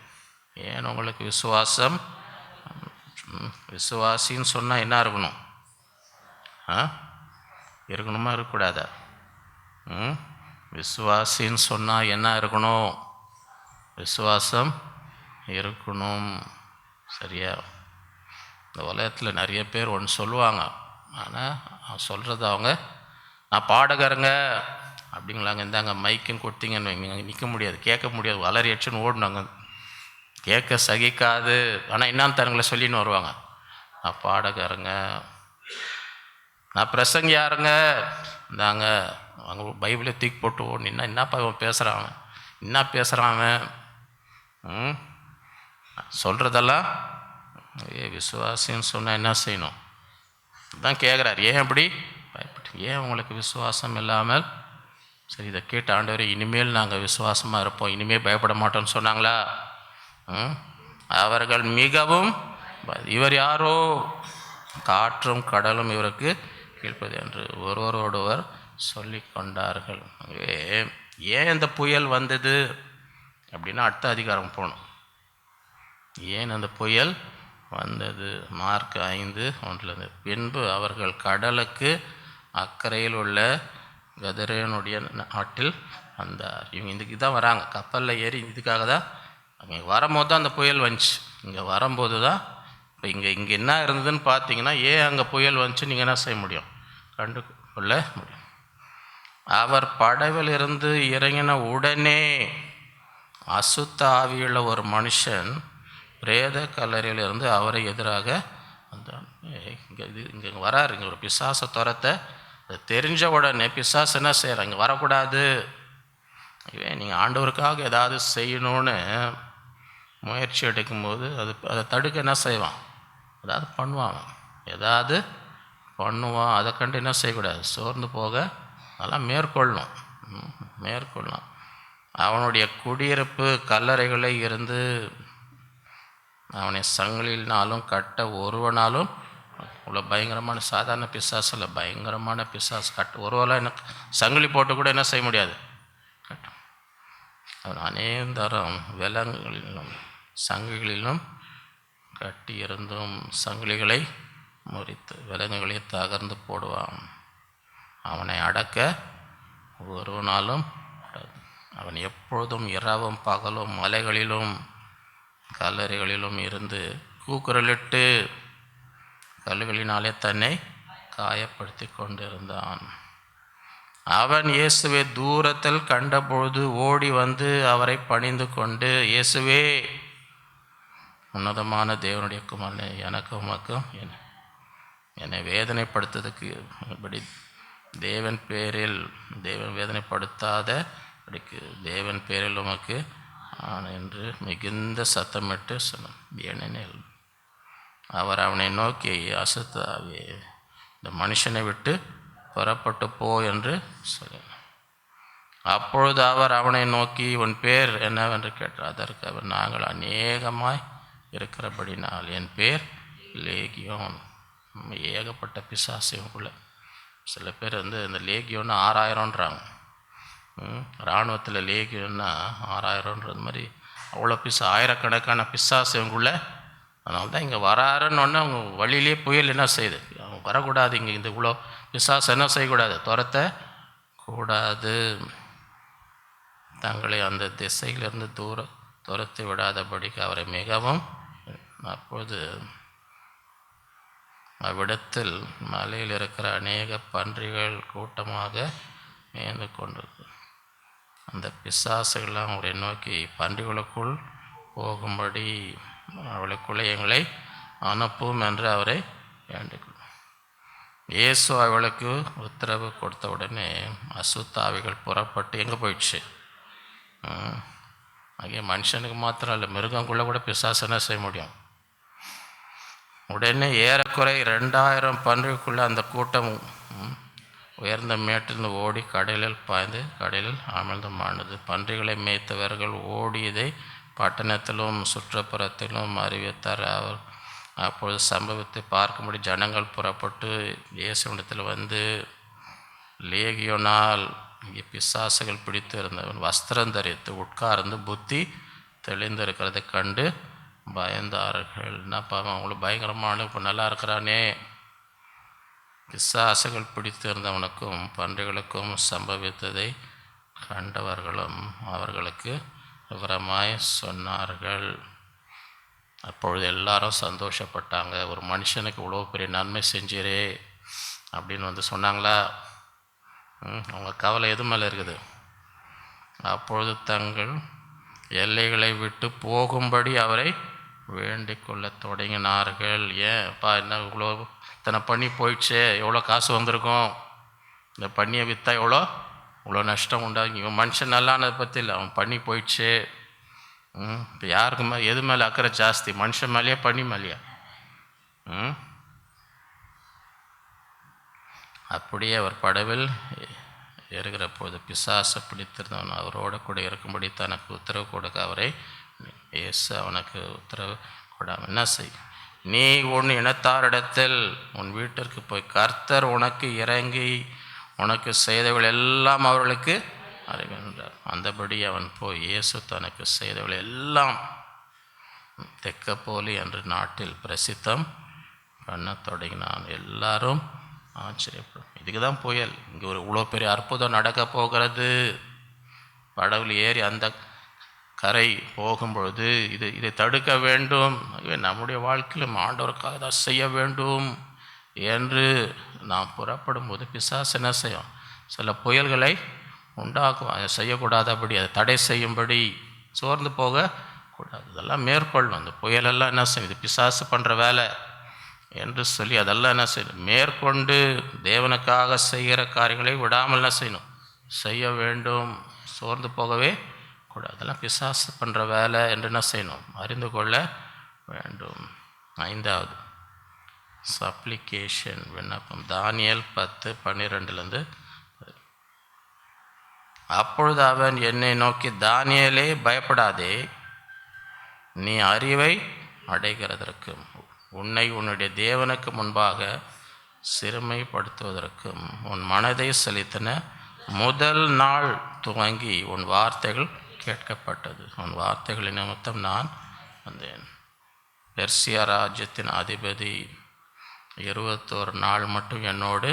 ஏன் உங்களுக்கு விசுவாசம்? விசுவாசின்னு சொன்னால் என்ன இருக்கணும்? இருக்கணுமா இருக்கக்கூடாதா? விசுவாசின்னு சொன்னால் என்ன இருக்கணும்? விசுவாசம் இருக்கணும். சரியா? இந்த உலகத்தில் நிறைய பேர் ஒன்று சொல்லுவாங்க, ஆனால் அவன் சொல்கிறது அவங்க, நான் பாடகருங்க அப்படிங்களாங்க, இந்தாங்க மைக்குன்னு கொடுத்தீங்கன்னு வைங்க, நிற்க முடியாது, கேட்க முடியாது, வளரி அடிச்சுன்னு ஓடினாங்க, கேட்க சகிக்காது. ஆனால் என்னன்னு தருங்கள சொல்லின்னு வருவாங்க, நான் பாடகருங்க, நான் பிரசங்கியாருங்க, இந்தாங்க. அவங்க பைபிளை தூக்கி போட்டு ஓடினா, என்னப்பா இவன் பேசுகிறான், என்ன பேசுகிறான் சொல்கிறதெல்லாம் விசுவாசின்னு சொன்னால் என்ன செய்யணும் தான் கேட்குறாரு. ஏன் அப்படி பயப்பட்டு, ஏன் உங்களுக்கு விசுவாசம் இல்லாமல்? சரி, இதை கேட்ட ஆண்டவரே, இனிமேல் நாங்கள் விசுவாசமாக இருப்போம், இனிமேல் பயப்பட மாட்டோம்னு சொன்னாங்களா? அவர்கள் மிகவும், இவர் யாரோ, காற்றும் கடலும் இவருக்கு கீழ்ப்பது என்று ஒருவரோடொருவர் சொல்லி கொண்டார்கள். ஏன் இந்த புயல் வந்தது அப்படின்னா அடுத்த அதிகாரம் போகணும். ஏன் அந்த புயல் வந்தது? மார்க் 5:1. பின்பு அவர்கள் கடலுக்கு அக்கறையில் உள்ள கதரேனுடைய நாட்டில் வந்தார். இவங்க இதுக்கு தான் வராங்க, கப்பலில் ஏறி இதுக்காக தான். அங்கே வரும்போது தான் அந்த புயல் வந்துச்சு. இங்கே வரும்போது தான் இப்போ இங்கே என்ன இருந்ததுன்னு பார்த்தீங்கன்னா, ஏன் அங்கே புயல் வந்துச்சு நீங்கள் என்ன செய்ய முடியும், கண்டு கொள்ள முடியும். அவர் படவில் இருந்து இறங்கின உடனே அசுத்த ஆவியுள்ள ஒரு மனுஷன் பிரேத கல்லறையிலிருந்து அவரை எதிராக வந்தான். இங்கே வராரு, இங்கே ஒரு பிசாசை துரத்த தெரிஞ்ச உடனே பிசாசு என்ன செய்கிறார், இங்கே வரக்கூடாது, இவன் நீங்கள் ஆண்டவருக்காக ஏதாவது செய்யணும்னு முயற்சி எடுக்கும்போது அதை தடுக்க என்ன செய்வான், ஏதாவது பண்ணுவான், ஏதாவது பண்ணுவான். அதை கண்டு என்ன செய்யக்கூடாது, சோர்ந்து போக, அதெல்லாம் மேற்கொள்ளலாம். அவனுடைய குடியிருப்பு கல்லறைகளை இருந்து அவனை சங்கிலினாலும் கட்ட ஒருவனாலும், இவ்வளோ பயங்கரமான, சாதாரண பிசாசு இல்லை, பயங்கரமான பிசாசு, ஒருவெல்லாம் என்ன சங்கிலி போட்டு கூட என்ன செய்ய முடியாது, கட்டும். அவன் அநேகந்தரம் விலங்குகளிலும் சங்கிலிலும் கட்டி இருந்தும் சங்கிலிகளை முறித்து விலங்குகளை தகர்ந்து போடுவான். அவனை அடக்க ஒருவனாலும் அவன் எப்பொழுதும் இரவும் பகலும் மலைகளிலும் கல்லறைகளிலும் இருந்து கூக்குரலிட்டு கல்லுகளினாலே தன்னை காயப்படுத்தி கொண்டிருந்தான். அவன் இயேசுவை தூரத்தில் கண்டபொழுது ஓடி வந்து அவரை பணிந்து கொண்டு, இயேசுவே, உன்னதமான தேவனுடைய குமாரனே, எனக்கும் உமக்கும் என்னை வேதனைப்படுத்துறதுக்கு இப்படி தேவன் வேதனைப்படுத்தாத படிக்கு தேவன் பேரில் உமக்கு என்று மிகுந்த சத்தமிட்டு சொன்னான். ஏனெனில் அவர் அவனை நோக்கி, அசுத்தாவே, இந்த மனுஷனை விட்டு புறப்பட்டு போ என்று சொன்னார். அப்பொழுது அவர் அவனை நோக்கி, உன் பேர் என்னவென்று கேட்டார். அதற்கு அவர், நாங்கள் அநேகமாய் இருக்கிறபடினால் என் பேர் லேகியோன். ஏகப்பட்ட பிசாசுக்குள்ள சில பேர் இந்த லேகியோன்னு 6000ன்றாங்க. இராணுவத்தில் லேகியோன்னா 6000ன்றது மாதிரி அவ்வளோ ஆயிரக்கணக்கான பிசாசுக்குள்ள. அதனால தான் இங்கே வராருன்னு அவங்க வழியிலே புயல் என்ன செய்யுது, அவங்க வரக்கூடாது, இங்கே இந்த இவ்வளோ பிசாசு என்ன செய்யக்கூடாது, துரத்த கூடாது. தங்களை அந்த திசையிலிருந்து துரத்தி விடாதபடிக்கு அவரை மிகவும். அப்போது அவ்விடத்தில் மலையில் இருக்கிற அநேக பன்றிகள் கூட்டமாக மேய்ந்து கொண்டது. அந்த பிசாசுகள்லாம் அவரை நோக்கி, பன்றிகளுக்குள் போகும்படி அவளுக்குள்ளே எங்களை அனுப்பும் என்று அவரை வேண்டிக்கொண்டார். இயேசு அவளுக்கு உத்தரவு கொடுத்த உடனே அசுத்தாவிகள் புறப்பட்டு எங்கே போயிடுச்சு, அங்கே மனுஷனுக்கு மாத்திரம் இல்லை, மிருகங்குள்ளே கூட பிசாசு என்ன செய்ய முடியும். உடனே ஏறக்குறை 2000 பன்றிக்குள்ளே அந்த கூட்டம் உயர்ந்த மேட்டிலிருந்து ஓடி கடலில் பாய்ந்து கடலில் அமிழ்ந்து மாண்டது. பன்றிகளை மேய்த்தவர்கள் ஓடியதை பட்டணத்திலும் சுற்றுப்புறத்திலும் அறிவித்தார். அவர் அப்பொழுது சம்பவத்தை பார்க்கும்படி ஜனங்கள் புறப்பட்டு இயேசுவிடத்தில் வந்து, லேகியோனால் இங்கே பிசாசுகள் பிடித்து இருந்தவன் வஸ்திரம் தரித்து உட்கார்ந்து புத்தி தெளிந்திருக்கிறதை கண்டு பயந்தார்கள். என்னப்பா அவங்களும் பயங்கரமான, இப்போ நல்லா இருக்கிறானே. பிசாசுகள் பிடித்து இருந்தவனுக்கும் பன்றிகளுக்கும் சம்பவித்ததை கண்டவர்களும் அவர்களுக்கு விவரமாய் சொன்னார்கள். அப்பொழுது எல்லாரும் சந்தோஷப்பட்டாங்க. ஒரு மனுஷனுக்கு இவ்வளோ பெரிய நன்மை செஞ்சீரே, அப்படின்னு வந்து சொன்னாங்களா? அவங்க கவலை எது மேலே இருக்குது? அப்பொழுது தங்கள் எல்லைகளை விட்டு போகும்படி அவரை வேண்டிக் கொள்ள தொடங்கினார்கள். ஏன்ப்பா என்ன இவ்வளோ இத்தனை பண்ணி போயிடுச்சே, எவ்வளோ காசு வந்திருக்கும், இந்த பண்ணியை விற்றா இவ்வளோ நஷ்டம் உண்டாகும், இவன் மனுஷன் நல்லானதை பற்றி இல்லை, அவன் பண்ணி போயிடுச்சு. இப்போ யாருக்கு எது மேலே அக்கறை ஜாஸ்தி, மனுஷன் மேலேயா பண்ணி மேலேயா? அப்படியே அவர் படவில் ஏறுகிற போது பிசாசை பிடித்திருந்தவன் அவரோட கூட இருக்கும்படி தனக்கு உத்தரவு கொடுக்க அவரை இயேசு அவனுக்கு உத்தரவு கொடாமல் என்ன செய், நீ உன் இனத்தாரிடத்தில் உன் வீட்டிற்கு போய் கர்த்தர் உனக்கு இறங்கி உனக்கு செய்தவர்கள் எல்லாம் அவர்களுக்கு அறிவின்றார். அந்தபடி அவன் போய் இயேசு தனக்கு செய்தவர்கள் எல்லாம் தெக்கப்போலி என்று நாட்டில் பிரசித்தம் பண்ண தொடங்கினான். எல்லாரும் ஆச்சரியப்படும். இதுக்கு தான் புயல், இங்கே ஒரு இவ்வளோ பெரிய அற்புதம் நடக்க போகிறது. படவில் ஏறி அந்த கரை போகும்பொழுது இதை தடுக்க வேண்டும், நம்முடைய வாழ்க்கையிலும் ஆண்டவருக்காக தான் செய்ய வேண்டும் என்று நாம் புறப்படும் போது பிசாசு என்ன செய்யும்? சில புயல்களை உண்டாக்கும். அதை செய்யக்கூடாதபடி, அதை தடை செய்யும்படி, சோர்ந்து போகக்கூடாது, இதெல்லாம் மேற்கொள்ளும். அந்த புயலெல்லாம் என்ன செய்யும்? இது பிசாசு பண்ணுற வேலை என்று சொல்லி அதெல்லாம் என்ன செய்யணும்? மேற்கொண்டு தேவனுக்காக செய்கிற காரியங்களை விடாமல் என்ன செய்யணும்? செய்ய வேண்டும். சோர்ந்து போகவே கூடாது. அதெல்லாம் பிசாசு பண்ணுற வேலை என்று என்ன செய்யணும்? அறிந்து கொள்ள வேண்டும். 5வது சப்ளிகேஷன், விண்ணப்பம். தானியேல் 10:12 அப்பொழுது அவன் என்னை நோக்கி, தானியேலே பயப்படாதே, நீ அறிவை அடைகிறதற்கும் உன்னை உன்னுடைய தேவனுக்கு முன்பாக சிறுமைப்படுத்துவதற்கும் உன் மனதை செலுத்தின முதல் நாள் துவங்கி உன் வார்த்தைகள் கேட்கப்பட்டது. உன் வார்த்தைகளின் நிமித்தம் நான் வந்தேன். பெர்சியா ராஜ்யத்தின் அதிபதி 21 நாள் மட்டும் என்னோடு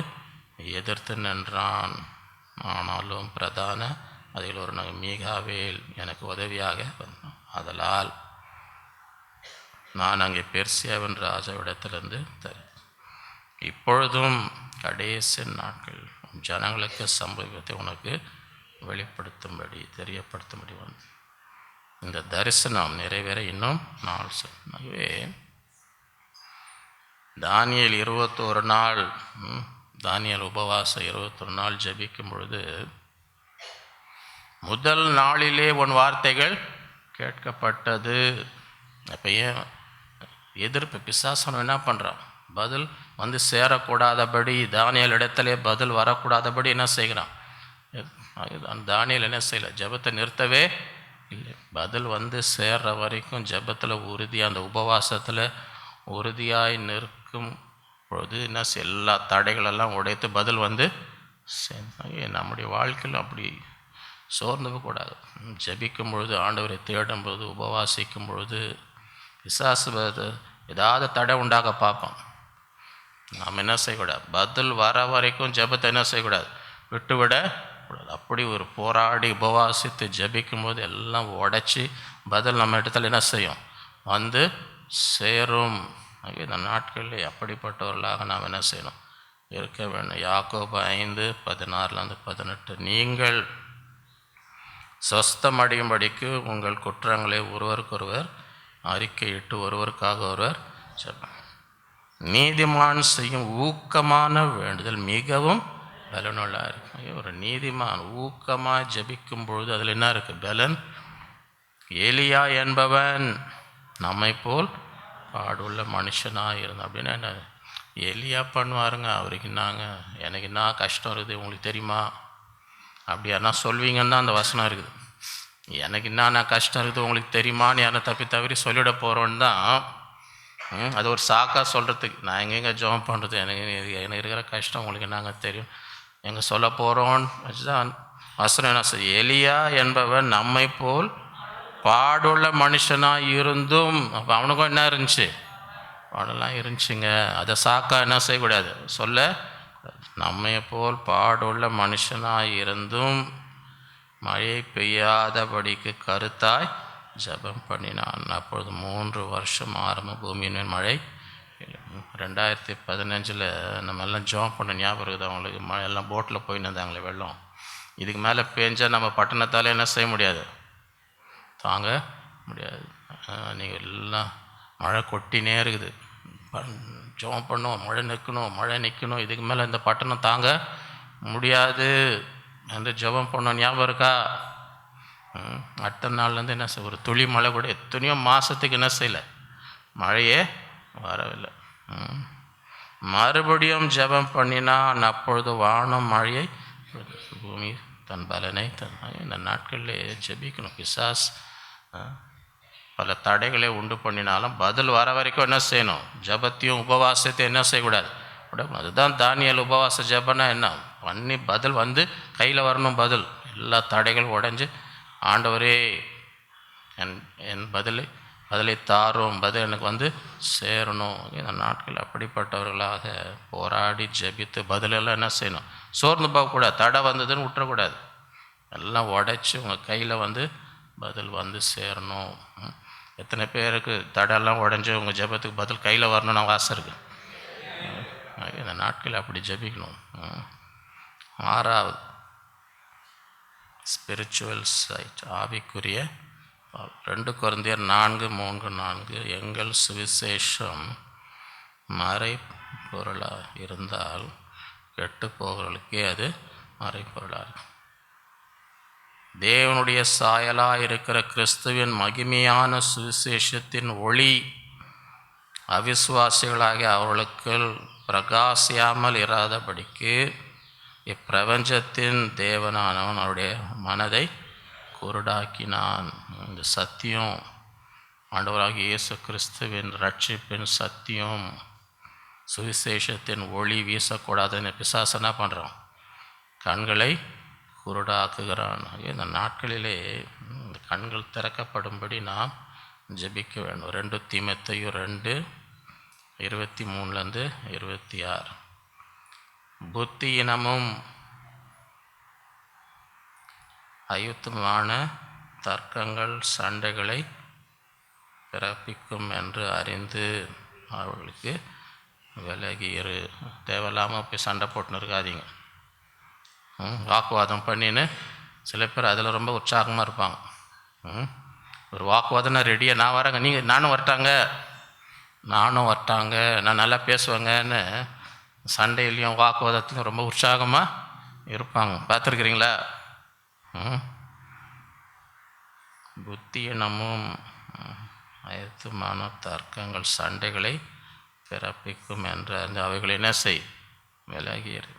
எதிர்த்து நின்றான். ஆனாலும் பிரதான அதில் ஒரு மீகாவேல் எனக்கு உதவியாக வந்தான். ஆதலால் நான் அங்கே பெர்சியாவின் ராஜாவிடத்திலிருந்து தரேன். இப்பொழுதும் கடைசி நாட்கள் ஜனங்களுக்கு சம்பவத்தை உனக்கு வெளிப்படுத்தும்படி தெரியப்படுத்தும்படி வந்து இந்த தரிசனம் நிறைவேற இன்னும் நாள் சொன்னவே. தானியேல் 21 நாள், தானியேல் உபவாசம் 21 நாள் ஜெபிக்கும் பொழுது முதல் நாளிலே உன் வார்த்தைகள் கேட்கப்பட்டது. அப்போ ஏன் எதிர்ப்பு? பிசாசனம் என்ன பண்ணுறான்? பதில் வந்து சேரக்கூடாதபடி, தானியேல் இடத்துல பதில் வரக்கூடாதபடி என்ன செய்கிறான்? தானியேல் என்ன செய்யலை? ஜெபத்தை நிறுத்தவே இல்லை. பதில் வந்து சேர்ற வரைக்கும் ஜெபத்தில் உறுதியாக, அந்த உபவாசத்தில் உறுதியாய் நிற்கும் பொழுது என்ன செய்ய, எல்லா தடைகளெல்லாம் உடைத்து பதில் வந்து நம்முடைய வாழ்க்கையில் அப்படி சோர்ந்து கூடாது. ஜெபிக்கும் பொழுது, ஆண்டவரை தேடும் பொழுது, உபவாசிக்கும் பொழுது பிசாசு ஏதாவது தடை உண்டாக பார்ப்போம். நாம் என்ன செய்யக்கூடாது? பதில் வர வரைக்கும் ஜெபத்தை என்ன செய்யக்கூடாது? விட்டுவிடக்கூடாது. அப்படி ஒரு போராடி உபவாசித்து ஜெபிக்கும் போது எல்லாம் உடைச்சி பதில் நம்ம இடத்துல என்ன செய்யும்? வந்து சேரும். இந்த நாட்களில் அப்படிப்பட்டவர்களாக நாம் என்ன செய்யணும்? இருக்க வேண்டும். யாக்கோபு 5:16-18 நீங்கள் சொஸ்தமடையும்படிக்கு உங்கள் குற்றங்களை ஒருவருக்கொருவர் அறிக்கையிட்டு ஒருவருக்காக ஒருவர் ஜெபம். நீதிமான் செய்யும் ஊக்கமான வேண்டுதல் மிகவும் பலனுள்ளா இருக்கு. ஒரு நீதிமான் ஊக்கமாக ஜெபிக்கும் பொழுது அதில் என்ன இருக்குது? பலன். எலியா என்பவன் நம்மை போல் பாடுள்ள மனுஷனாக இருந்தான். அப்படின்னா என்ன? எலியா பண்ணுவாருங்க, அவருக்கு என்னாங்க, எனக்கு என்ன கஷ்டம் இருக்குது உங்களுக்கு தெரியுமா? அப்படி யாருன்னா சொல்வீங்கன்னு தான் அந்த வசனம் இருக்குது. எனக்கு என்னென்ன கஷ்டம் இருக்குது உங்களுக்கு தெரியுமான்னு யாரை தவறி சொல்லிட போகிறோன்னு தான் அது ஒரு சாக்காக சொல்கிறதுக்கு. நான் எங்கெங்கே ஜெபம் பண்ணுறது, எனக்கு இருக்கிற கஷ்டம் உங்களுக்கு என்னங்க தெரியும், எங்கே சொல்ல போகிறோன்னு வச்சுதான் வசனம் என்ன செய்ய. எலியா என்பவன் நம்மை போல் பாடுள்ள மனுஷனாக இருந்தும், அப்போ அவனுக்கும் என்ன இருந்துச்சு? பாடெல்லாம் இருந்துச்சுங்க. அதை சாக்கா என்ன செய்யக்கூடாது, சொல்ல. நம்மை போல் பாடுள்ள மனுஷனாக இருந்தும் மழை பெய்யாதபடிக்கு கருத்தாய் ஜெபம் பண்ணினான். அப்பொழுது 3 வருஷம் ஆரம்ப பூமியின் மழை 2015 நம்ம எல்லாம் ஜாப் பண்ண ஞாபகம் இருக்குது அவங்களுக்கு. மழை எல்லாம் போட்டில் போயின்னு இருந்தாங்களே வெள்ளம். இதுக்கு மேலே பேஞ்சால் நம்ம பட்டணத்தால் என்ன செய்ய முடியாது, தாங்க முடியாது. நீங்கள் எல்லாம் மழை கொட்டினே இருக்குது, ஜெபம் பண்ணுவோம், மழை நிற்கணும், இதுக்கு மேலே இந்த பட்டணம் தாங்க முடியாது என்று ஜெபம் பண்ணோம். ஞாபகம் இருக்கா? அடுத்த நாள்லேருந்து என்ன செய்ய, ஒரு துளி மழை கூட எத்தனையோ மாதத்துக்கு என்ன செய்யலை, மழையே வரவில்லை. மறுபடியும் ஜெபம் பண்ணினான், அப்பொழுது வானம் மழையை, பூமி தன் பலனை தன். இந்த நாட்களில் ஜெபிக்கணும். பிசாஸ் பல தடைகளை உண்டு பண்ணினாலும் பதில் வர வரைக்கும் என்ன செய்யணும், ஜபத்தையும் உபவாசத்தையும் என்ன செய்யக்கூடாது, விடணும். அதுதான் தானியேல் உபவாச ஜபனா என்ன பண்ணி பதில் வந்து கையில் வரணும். பதில் எல்லா தடைகளும் உடைஞ்சு, ஆண்டவரே என் பதிலை தாரும், பதில் எனக்கு வந்து சேரணும். இந்த நாட்கள் அப்படிப்பட்டவர்களாக போராடி ஜெபித்து பதிலெல்லாம் என்ன செய்யணும், சோர்ந்து போகக்கூடாது. தடை வந்ததுன்னு விட்டுறக்கூடாது. எல்லாம் உடைச்சி உங்கள் கையில் வந்து பதில் வந்து சேரணும். எத்தனை பேருக்கு தடையெல்லாம் உடஞ்சி உங்கள் ஜெபத்துக்கு பதில் கையில் வரணும்னு ஆசை இருக்குது. இந்த நாட்களில் அப்படி ஜெபிக்கணும். 6வது ஸ்பிரிச்சுவல் சைட், ஆவிக்குரிய. 2 கொரிந்தியர் 4:3-4 எங்கள் சுவிசேஷம் மறை பொருளாக இருந்தால் கெட்டு போகிறவர்களுக்கே அது மறை பொருளாக இருக்கும். தேவனுடைய சாயலாக இருக்கிற கிறிஸ்துவின் மகிமையான சுவிசேஷத்தின் ஒளி அவிசுவாசிகளாகிய அவர்களுக்கு பிரகாசியாமல் இராதபடிக்கு இப்பிரபஞ்சத்தின் தேவனானவன் அவருடைய மனதை குருடாக்கினான். இந்த சத்தியம், ஆண்டவராகிய இயேசு கிறிஸ்துவின் ரட்சிப்பின் சத்தியம், சுவிசேஷத்தின் ஒளி வீசக்கூடாதுன்னு பிசாசு என்ன பண்ணுறான், கண்களை குருடாக்குகிறான். இந்த நாட்களிலே இந்த கண்கள் திறக்கப்படும்படி நாம் ஜெபிக்க வேண்டும். 2 தீமோத்தேயு 2:23-26 புத்தியினமும் அயுத்தமான தர்க்கங்கள் சண்டைகளை பிறப்பிக்கும் என்று அறிந்து அவர்களுக்கு விலகி இரு. தேவையில்லாமல் போய் சண்டை போட்டுன்னு இருக்காதீங்க. வாக்குவாதம் பண்ணின்னு சில பேர் அதில் ரொம்ப உற்சாகமாக இருப்பாங்க. ஒரு வாக்குவாதம்னா ரெடியாக நான் வரேங்க, நானும் வரட்டாங்க, நான் நல்லா பேசுவேங்கன்னு சண்டையிலையும் வாக்குவாதத்துலையும் ரொம்ப உற்சாகமாக இருப்பாங்க. பார்த்துருக்குறீங்களா? புத்தியினமும் அயுத்தமான தர்க்கங்கள் சண்டைகளை பிறப்பிக்கும் என்று அறிந்து அவைகளை என்ன செய், விலகியது.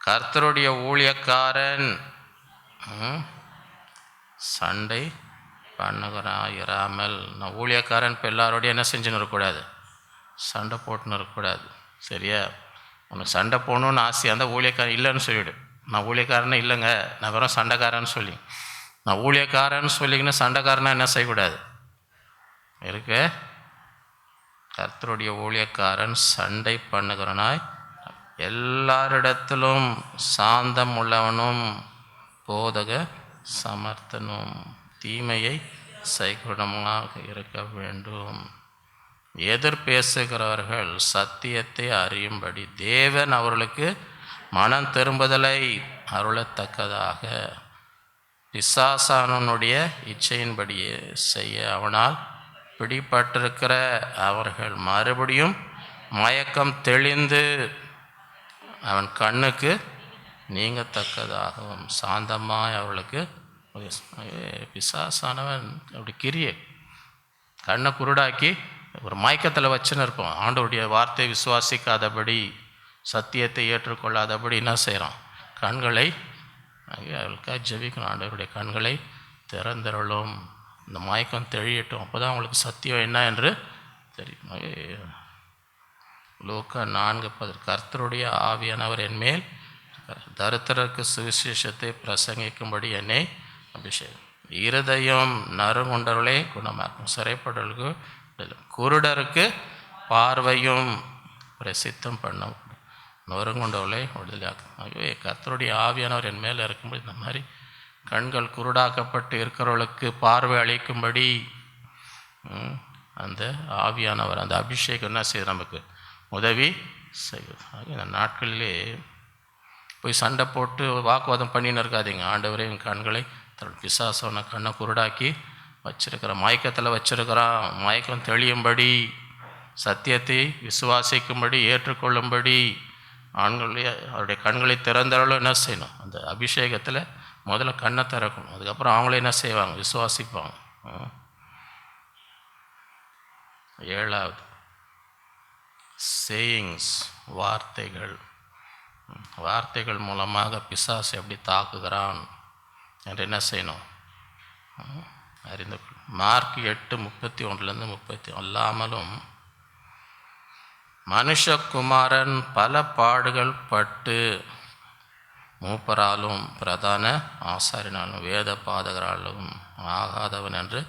கர்த்தருடைய ஊழியக்காரன் சண்டை பண்ணுகிறாராமல். நான் ஊழியக்காரன் இப்போ எல்லாரோடையும் என்ன செஞ்சுன்னு இருக்கக்கூடாது, சண்டை போட்டுன்னு இருக்கக்கூடாது. சரியா? உனக்கு சண்டை போகணுன்னு ஆசையாக இருந்தால் ஊழியக்காரன் இல்லைன்னு சொல்லிவிடு. நான் ஊழியக்காரனே இல்லைங்க, நான் வெறும் சண்டைக்காரன்னு சொல்லி. நான் ஊழியக்காரன்னு சொல்லிக்கின்னு சண்டைக்காரனாக என்ன செய்யக்கூடாது இருக்கு. கர்த்தருடைய ஊழியக்காரன் சண்டை பண்ணுகிறனாய் எல்லாரிடத்திலும் சாந்தம் உள்ளவனும் போதக சமர்த்தனும் தீமையை சைக்குணமாக இருக்க வேண்டும். எதிர்பேசுகிறவர்கள் சத்தியத்தை அறியும்படி தேவன் அவர்களுக்கு மனம் திரும்புதலை அருளத்தக்கதாக பிசாசானனுடைய இச்சையின்படியே செய்ய அவனால் பிடிபட்டிருக்கிற அவர்கள் மறுபடியும் மயக்கம் தெளிந்து அவன் கண்ணுக்கு நீங்கத்தக்கதாகவும் சாந்தமாய் அவர்களுக்கு. பிசாசானவன் அப்படி கிரியை கண்ணை குருடாக்கி ஒரு மயக்கத்தில் வச்சுன்னு இருப்போம். ஆண்டவருடைய வார்த்தையை விசுவாசிக்காதபடி சத்தியத்தை ஏற்றுக்கொள்ளாதபடி என்ன செய்கிறான், கண்களை அவளுக்காக ஜெபிக்கணும். ஆண்டவருடைய கண்களை திறந்தருளும், இந்த மயக்கம் தெளியட்டும், அப்போ தான் அவங்களுக்கு சத்தியம் என்ன என்று தெரியும். லூக்கா 4:10 கர்த்தருடைய ஆவியானவர் என்மேல் தரித்திரருக்கு சுவிசேஷத்தை பிரசங்கிக்கும்படி என்னை அபிஷேகம். இருதயம் நறுங்குண்டவர்களே குணமாக்கும், சிறைப்படலுக்கு குருடருக்கு பார்வையும் பிரசித்தம் பண்ண நொறுங்குண்டவளை விடுதலையாக்கும். ஆகவே கர்த்தருடைய ஆவியானவர் என் மேலே இருக்கும்போது இந்த மாதிரி கண்கள் குருடாக்கப்பட்டு இருக்கிறவர்களுக்கு பார்வை அளிக்கும்படி அந்த ஆவியானவர், அந்த அபிஷேகம் என்ன செய்யுது, நமக்கு உதவி செய்வது. ஆக இந்த நாட்களிலே போய் சண்டை போட்டு வாக்குவாதம் பண்ணின்னு இருக்காதீங்க. ஆண்டவரே என் கண்களை பிசாசவனை கண்ணை குருடாக்கி வச்சிருக்கிறான், மயக்கத்தில் வச்சிருக்கிறான். மயக்கம் தெளியும்படி, சத்தியத்தை விசுவாசிக்கும்படி, ஏற்றுக்கொள்ளும்படி அவருடைய கண்களை திறந்தாலும் என்ன செய்யணும்? அந்த அபிஷேகத்தில் முதல்ல கண்ணை திறக்கணும். அதுக்கப்புறம் அவங்களே என்ன செய்வாங்க? விசுவாசிப்பாங்க. 7வது சேயிங்ஸ், வார்த்தைகள். வார்த்தைகள் மூலமாக பிசாசு எப்படி தாக்குகிறான் என்று என்ன செய்யணும்? அறிந்து மார்க் 8:31-30 அல்லாமலும் மனுஷகுமாரன் பல பாடுகள் பட்டு மூப்பராலும் பிரதான ஆசாரியனாலும் வேத பாதகராலும் ஆகாதவன் என்று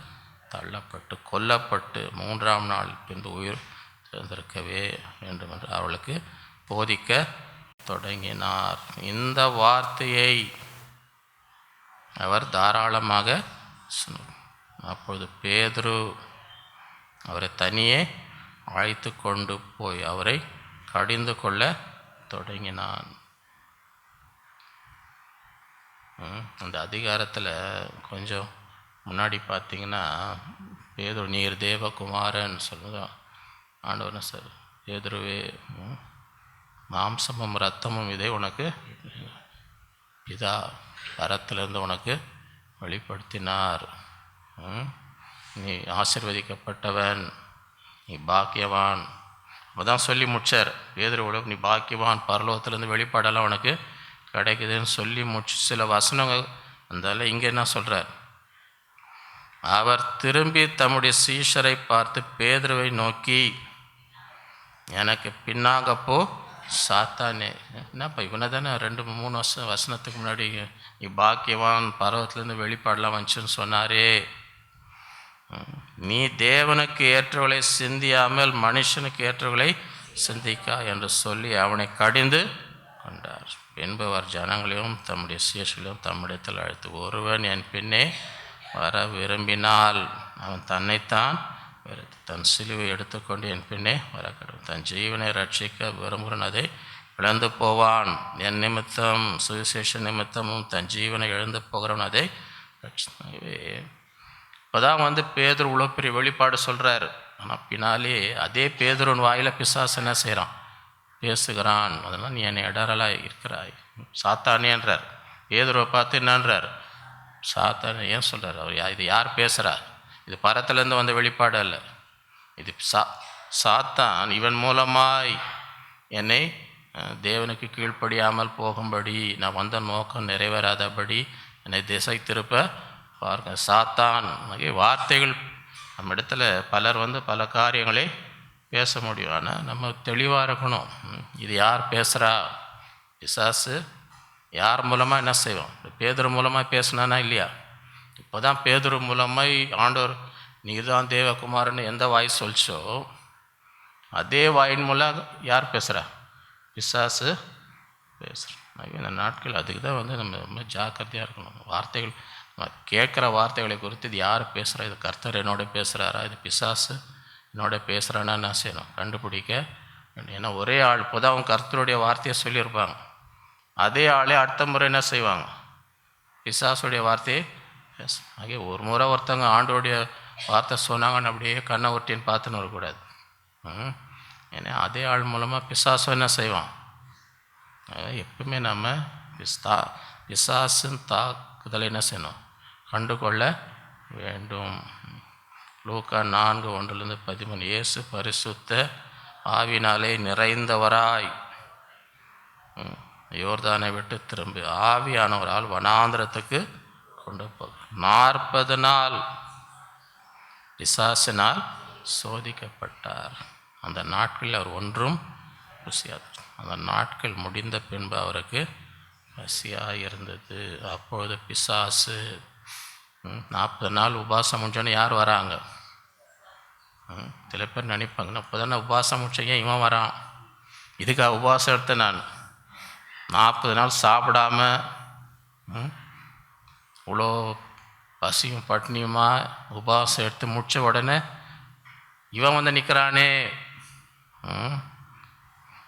தள்ளப்பட்டு கொல்லப்பட்டு 3ஆம் நாள் பின்பு உயிர் தேர்ந்திருக்கவே வேண்டும் என்று அவளுக்கு போதிக்க தொடங்கினார். இந்த வார்த்தையை அவர் தாராளமாக சொன்னார். அப்பொழுது பேதுரு அவரை தனியே அழைத்து கொண்டு போய் அவரை கடிந்து கொள்ள தொடங்கினான். அந்த அதிகாரத்தில் கொஞ்சம் முன்னாடி பார்த்தீங்கன்னா, பேதுரு நீர் தேவகுமாரன் சொல்லுதான் ஆண்டவன் சார். பேதுருவே, மாம்சமும் இரத்தமும் இதை உனக்கு பிதா பரத்திலிருந்து உனக்கு வெளிப்படுத்தினார். நீ ஆசீர்வதிக்கப்பட்டவன், நீ பாக்கியவான். அப்போதான் சொல்லி முடிச்சார். பேதுருவோட நீ பாக்கியவான், பரலோகத்திலேருந்து வெளிப்பாடெல்லாம் உனக்கு கிடைக்குதுன்னு சொல்லி முடிச்சு சில வசனங்கள் அந்தால இங்கே என்ன சொல்கிறார்? அவர் திரும்பி தம்முடைய சீஷரை பார்த்து பேதுருவை நோக்கி, எனக்கு பின்னாக போ சாத்தானே. என்னப்பா இவனை தானே 2-3 வசனத்துக்கு முன்னாடி நீ பாக்கியவான், பருவத்திலேருந்து வெளிப்பாடெல்லாம் வந்துச்சுன்னு சொன்னாரே. நீ தேவனுக்கு ஏற்றவளை சிந்தியாமல் மனுஷனுக்கு ஏற்றவளை சிந்திக்கா என்று சொல்லி அவனை கடிந்து கொண்டார். என்பவர் ஜனங்களையும் தம்முடைய சீஷர்களையும் தம்மிடத்தில் அழைத்து, ஒருவன் என் பின்னே வர விரும்பினால் அவன் தன்னைத்தான் தன் சிலுவை எடுத்துக்கொண்டு என் பின்னே வர கடவுள். தன் ஜீவனை ரட்சிக்க விரும்புகிறன் அதை இழந்து போவான். என் நிமித்தம் சுவிசேஷ நிமித்தமும் தன் ஜீவனை இழந்து போகிறவன் அதை ரட்சிக்கவே. இப்போதான் பேதுரு இவ்வளோ பெரிய வெளிப்பாடு சொல்கிறாரு. ஆனால் பின்னாலே அதே பேதுருன் வாயில் பிசாசு என்ன செய்கிறான்? பேசுகிறான். அதெல்லாம் நீ என்னை இடரலாக இருக்கிறாய் சாத்தானேன்றார். பேதுருவை பார்த்து என்னன்றார்? சாத்தானே ஏன் சொல்கிறார்? அவர் இது யார் பேசுகிறா? இது பரத்திலேருந்து வந்த வெளிப்பாடு அல்ல. இது சாத்தான் இவன் மூலமாய் என்னை தேவனுக்கு கீழ்ப்படியாமல் போகும்படி, நான் வந்த நோக்கம் நிறைவேறாதபடி என்னை திசை திருப்ப பார்க்க சாத்தான். வார்த்தைகள் நம்ம இடத்துல பலர் பல காரியங்களை பேச முடியும். ஆனால் நம்ம தெளிவாக இருக்கணும். இது யார் பேசுகிறா? பிசாசு யார் மூலமாக என்ன செய்வோம்? பேதுரு மூலமாக பேசினானா இல்லையா? இப்போ தான் பேதுரு மூலமாய் ஆண்டவர் நீ தான் தேவகுமாரன்னு எந்த வாய் சொல்லிச்சோ அதே வாயின் மூலம் யார் பேசுகிறா? பிசாசு பேசுகிறோம். இந்த நாட்கள் அதுக்கு தான் நம்ம ரொம்ப ஜாக்கிரதையாக இருக்கணும். வார்த்தைகள் கேட்குற வார்த்தைகளை குறித்து இது யார் பேசுகிறா? இது கர்த்தர் என்னோட பேசுகிறாரா? இது பிசாசு என்னோட பேசுகிறான்னா என்ன செய்யணும்? கண்டுபிடிக்க. ஏன்னா ஒரே ஆள் இப்போதான் அவங்க கர்த்தருடைய வார்த்தையை சொல்லியிருப்பாங்க. அதே ஆளே அடுத்த முறை என்ன செய்வாங்க? பிசாசுடைய வார்த்தையை பேச. ஆகிய ஒரு முறை ஒருத்தவங்க ஆண்டோடைய வார்த்தை சொன்னாங்கன்னு அப்படியே கண்ணை ஒட்டின்னு பார்த்துன்னு வரக்கூடாது. ஏன்னா அதே ஆள் மூலமாக பிசாசு என்ன செய்வான்? எப்பவுமே நம்ம பிசாசின் தாக்குதலை என்ன செய்யணும்? கண்டு கொள்ள வேண்டும். லூக்கா 4:1-13 இயேசு பரிசுத்த ஆவினாலே நிறைந்தவராய் யோர்தானை விட்டு திரும்பி ஆவியானவரால் வனாந்திரத்துக்கு கொண்டு போக 40 நாள் பிசாசினால் சோதிக்கப்பட்டார். அந்த நாட்களில் அவர் ஒன்றும் ருசியார். அந்த நாட்கள் முடிந்த பின்பு அவருக்கு பசியாக இருந்தது. அப்பொழுது பிசாசு 40 நாள் உபாசம் முடிஞ்சோன்னு யார் வராங்க? சில பேர் நினைப்பாங்க, இப்போ தானே உபாசம் முடிச்சேன், ஏன் இவன் வரான்? இதுக்காக உபாசம் எடுத்து நான் 40 நாள் சாப்பிடாம இவ்வளோ பசியும் பட்னியுமா உபாசம் எடுத்து முடித்த உடனே இவன் நிற்கிறானே.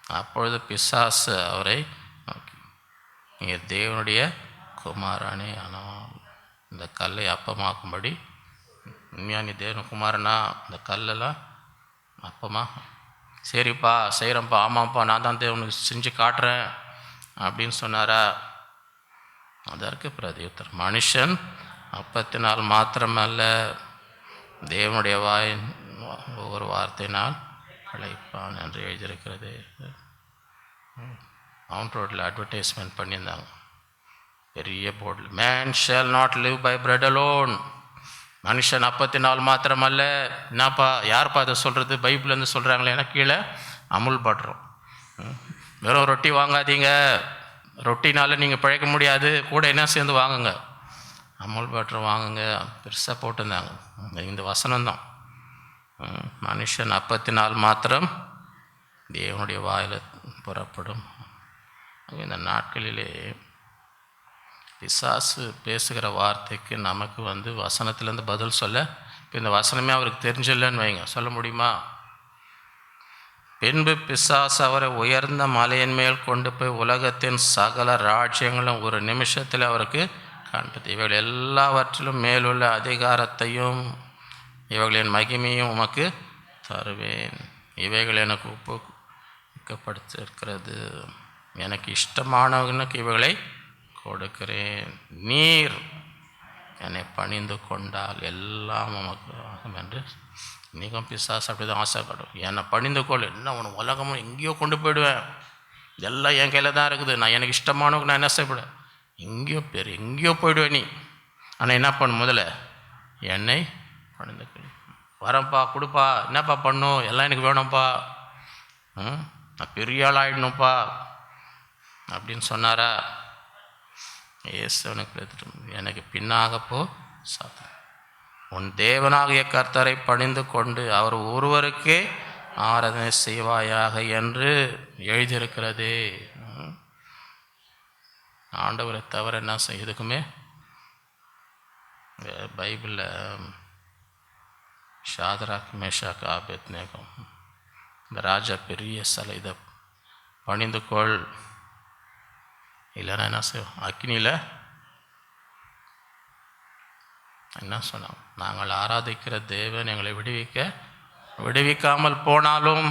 அப்பொழுது பிசாசு அவரை நோக்கி, நீங்கள் தேவனுடைய குமாரனே ஆனால் இந்த கல்லை அப்பமாக்கும்படி, உண்மையா நீ தேவன் குமாரனா, இந்த கல்லெல்லாம் அப்பமா, சரிப்பா செய்கிறேன்ப்பா, ஆமாப்பா நான் தான் தேவனுக்கு செஞ்சு காட்டுறேன் அப்படின்னு சொன்னாரா? அதற்கு பிரதியுத்தர், மனுஷன் அப்பத்தினால் மாத்திரமல்ல தேவனுடைய வாயின் ஒவ்வொரு வார்த்தையினால் பிழைப்பான் என்று எழுதியிருக்கிறது. மவுண்ட் ரோட்டில் அட்வர்டைஸ்மெண்ட் பண்ணியிருந்தாங்க பெரிய போர்டில், man shall not live by bread alone. மனுஷன் அப்பத்தினால் மாத்திரமல்ல. என்னப்பா யார்ப்பா அதை சொல்கிறது? பைபிள்லேருந்து சொல்கிறாங்களே. ஏன்னா கீழே அமுல் படுறோம். வெறும் ரொட்டி வாங்காதீங்க, ரொட்டினால் நீங்கள் பிழைக்க முடியாது, கூட என்ன சேர்ந்து வாங்குங்க, அமுல் பட்டர் வாங்குங்க. பெருசாக போட்டிருந்தாங்க. இந்த வசனம்தான், மனுஷன் அப்பத்தினால் மாத்திரம் தேவனுடைய வாயில் புறப்படும். இந்த நாட்களிலே பிசாசு பேசுகிற வார்த்தைக்கு நமக்கு வசனத்துலேருந்து பதில் சொல்ல, இப்போ இந்த வசனமே அவருக்கு தெரிஞ்சில்லைன்னு வைங்க, சொல்ல முடியுமா? பின்பு பிசாசு அவரை உயர்ந்த மலையின் மேல் கொண்டு போய் உலகத்தின் சகல ராஜ்யங்களும் ஒரு நிமிஷத்தில் அவருக்கு காண்பது. இவைகள் எல்லாவற்றிலும் மேலுள்ள அதிகாரத்தையும் இவைகளின் மகிமையும் உமக்கு தருவேன். இவைகள் எனக்கு ஒப்புவிக்கப்படுத்திருக்கிறது. எனக்கு இஷ்டமானவனுக்கு இவைகளை கொடுக்கிறேன். நீர் என்னை பணிந்து கொண்டால் எல்லாம் உமக்கு ஆகும் என்று. இன்றைக்கும் பிசாசு அப்படி தான் ஆசைப்படும். என்னை பணிந்து கொள், என்ன உனக்கு உலகமும் எங்கேயோ கொண்டு போயிடுவேன், இதெல்லாம் என் கையில் தான் இருக்குது, நான் எனக்கு இஷ்டமானவங்க நான் என்ன செய்யப்பட எங்கேயோ போயிடுவேன் நீ. ஆனால் என்ன பண்ணு, முதல்ல என்னை பணிந்து கொள். வரேன்ப்பா, கொடுப்பா, என்னப்பா பண்ணும், எல்லாம் எனக்கு வேணும்ப்பா, நான் பெரிய ஆள் ஆகிடணும்ப்பா அப்படின்னு சொன்னாரா? இயேசுவனுக்கு எனக்கு பின்னாக போ சாத்தான், உன் தேவனாகிய கர்த்தரை பணிந்து கொண்டு அவர் ஒருவருக்கே ஆராதனை செய்வாயாக என்று எழுதியிருக்கிறது. ஆண்டவரை தவிர என்ன செய்ய எதுக்குமே பைபிளில் ஷாதராக் மேஷாக் ஆபேத்நேகோ, இந்த ராஜா பெரிய சிலை, இதை பணிந்து கொள், இல்லைன்னா என்ன செய்வோம், அக்னியில் என்ன சொன்னோம், நாங்கள் ஆராதிக்கிற தேவன் எங்களை விடுவிக்காமல் போனாலும்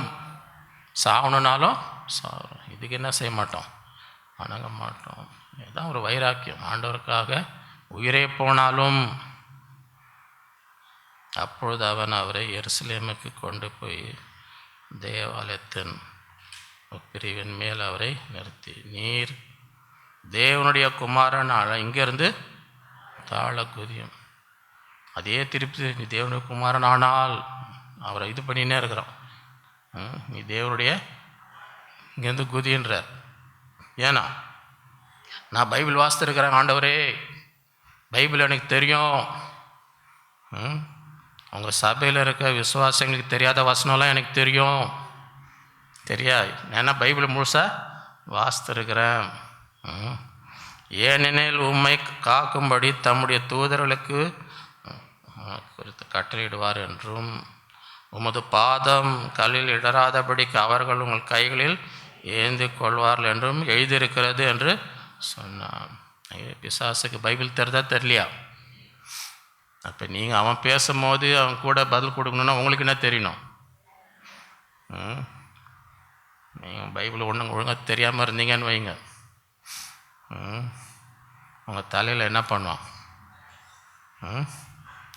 சாகணுனாலும் சாகிறோம், இதுக்கு என்ன செய்ய மாட்டோம், வணங்க மாட்டோம். இதுதான் ஒரு வைராக்கியம், ஆண்டவருக்காக உயிரே போனாலும். அப்பொழுது அவன் அவரை எருசலேமுக்கு கொண்டு போய் தேவாலயத்தின் பிரிவின் மேல் அவரை நிறுத்தி, நீர் தேவனுடைய குமாரன், இங்கேருந்து தாழ குதியும். அதே திருப்பி நீ தேவனுடைய குமாரன் ஆனால் அவரை இது பண்ணினே இருக்கிறோம். நீ தேவனுடைய இங்கேருந்து குதின்றார். ஏன்னா நான் பைபிள் வாசித்திருக்கிறேன் ஆண்டவரே, பைபிள் எனக்கு தெரியும், உங்கள் சபையில் இருக்க விசுவாசங்களுக்கு தெரியாத வசனம்லாம் எனக்கு தெரியாது, ஏன்னா பைபிள் முழுசாக வாசித்திருக்கிறேன். ஏனெனில் உம்மை காக்கும்படி தம்முடைய தூதர்களுக்கு குறித்து கட்டளையிடுவார் என்றும் உமது பாதம் கல்லில் இடராதபடிக்கு அவர்கள் உங்கள் கைகளில் ஏந்தி கொள்வார்கள் என்றும் எழுதியிருக்கிறது என்று சொன்னான். பிசாசுக்கு பைபிள் தெரிதா தெரியலையா? அப்போ நீங்கள் அவன் பேசும்போது அவன் கூட பதில் கொடுக்கணுன்னா உங்களுக்கு என்ன தெரியணும்? நீங்கள் பைபிள் ஒழுங்காக தெரியாமல் இருந்தீங்கன்னு வைங்க, உங்கள் தலையில் என்ன பண்ணுவான்?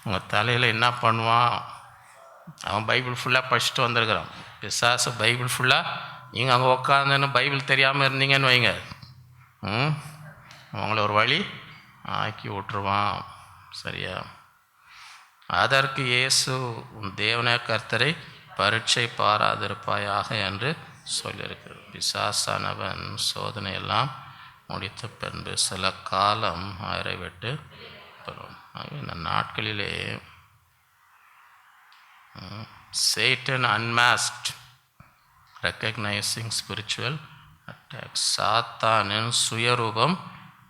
உங்கள் தலையில் என்ன பண்ணுவான்? அவன் பைபிள் ஃபுல்லாக படிச்சுட்டு வந்திருக்கிறான். பிசாசு பைபிள் ஃபுல்லாக நீங்கள் அங்கே உட்காந்துன்னு பைபிள் தெரியாமல் இருந்தீங்கன்னு வைங்க, அவங்கள ஒரு வழி ஆக்கி விட்டுருவான். சரியா? அதற்கு இயேசு உன் தேவனாகிய கர்த்தரை பரீட்சை பாராதிருப்பாயாக என்று சொல்லியிருக்கிறார். பிசாசானவன் சோதனையெல்லாம் முடித்த பின்பு சில காலம் ஆயரை விட்டு பெறும். இந்த நாட்களிலே Satan unmasked, recognizing spiritual attacks, சாத்தானின் சுயரூபம்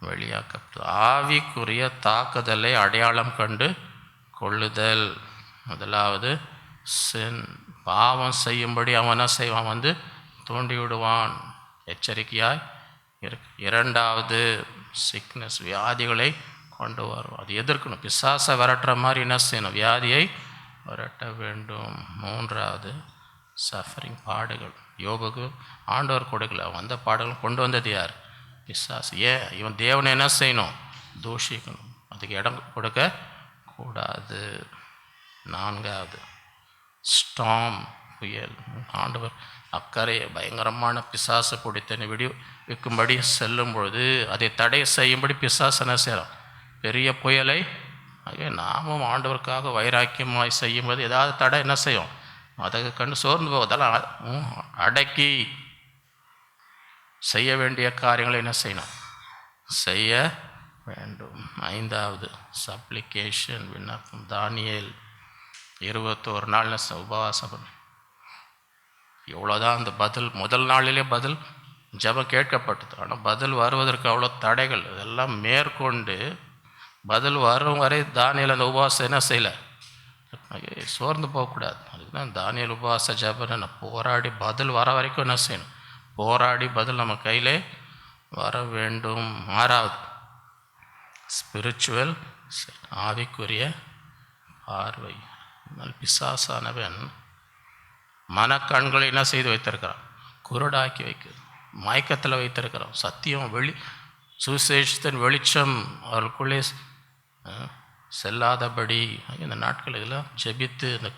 வெளியாக்கப்பட்டது. ஆவிக்குரிய தாக்குதலை அடையாளம் கண்டு கொள்ளுதல். முதலாவது பாவம் செய்யும்படி அவன் என்ன செய்வான்? தூண்டிவிடுவான். எச்சரிக்கையாய் இருக்கு. இரண்டாவது, சிக்னஸ், வியாதிகளை கொண்டு வரும். அது எதிர்க்கணும். பிசாசை விரட்டுற மாதிரி என்ன செய்யணும்? வியாதியை விரட்ட வேண்டும். மூன்றாவது, சஃபரிங், பாடுகள். யோபுக்கு ஆண்டவர் கொடுக்கல, வந்த பாடுகள் கொண்டு வந்தது யார்? பிசாசு. ஏன்? இவன் தேவனை என்ன செய்யணும்? தூஷிக்கணும். அதுக்கு இடம் கொடுக்க கூடாது. நான்காவது, ஸ்டாம், புயல். ஆண்டவர் அக்கறையை பயங்கரமான பிசாசு பிடித்தனை விடுவிக்கும்படி செல்லும் பொழுது அதை தடை செய்யும்படி பிசாசு என்ன செய்யலாம்? பெரிய புயலை. ஆகவே நாமும் ஆண்டவருக்காக வைராக்கியமாய் செய்யும்போது ஏதாவது தடை என்ன செய்யும்? அதை கண்டு சோர்ந்து போவதெல்லாம் அடக்கி செய்ய வேண்டிய காரியங்களை என்ன செய்யணும்? செய்ய வேண்டும். ஐந்தாவது, சப்ளிகேஷன், விண்ணப்பம். தானியேல் 21 நாள் உபவாசம் பண்ண. எவ்வளோதான் அந்த பதில், முதல் நாளிலே பதில் ஜெபம் கேட்கப்பட்டது. ஆனால் பதில் வருவதற்கு அவ்வளோ தடைகள். இதெல்லாம் மேற்கொண்டு பதில் வரும் வரை தானியேல் அந்த உபவாசம் என்ன செய்யலை? சோர்ந்து போகக்கூடாது. அதுக்கு தான் தானியேல் உபவாச ஜெபம். போராடி பதில் வர வரைக்கும் என்ன செய்யணும்? போராடி பதில் நம்ம கையிலே வர வேண்டும். ஆறாவது, ஸ்பிரிச்சுவல், ஆவிக்குரிய பார்வை. பிசாசானவன் மனக்கண்களை என்ன செய்து வைத்திருக்கிறான்? குருடாக்கி வைக்கிறது, மயக்கத்தில் வைத்திருக்கிறான். சத்தியம் சுவிசேஷத்தின் வெளிச்சம் அவர்களுக்குள்ளே செல்லாதபடி இந்த நாட்களில் ஜெபித்து இந்த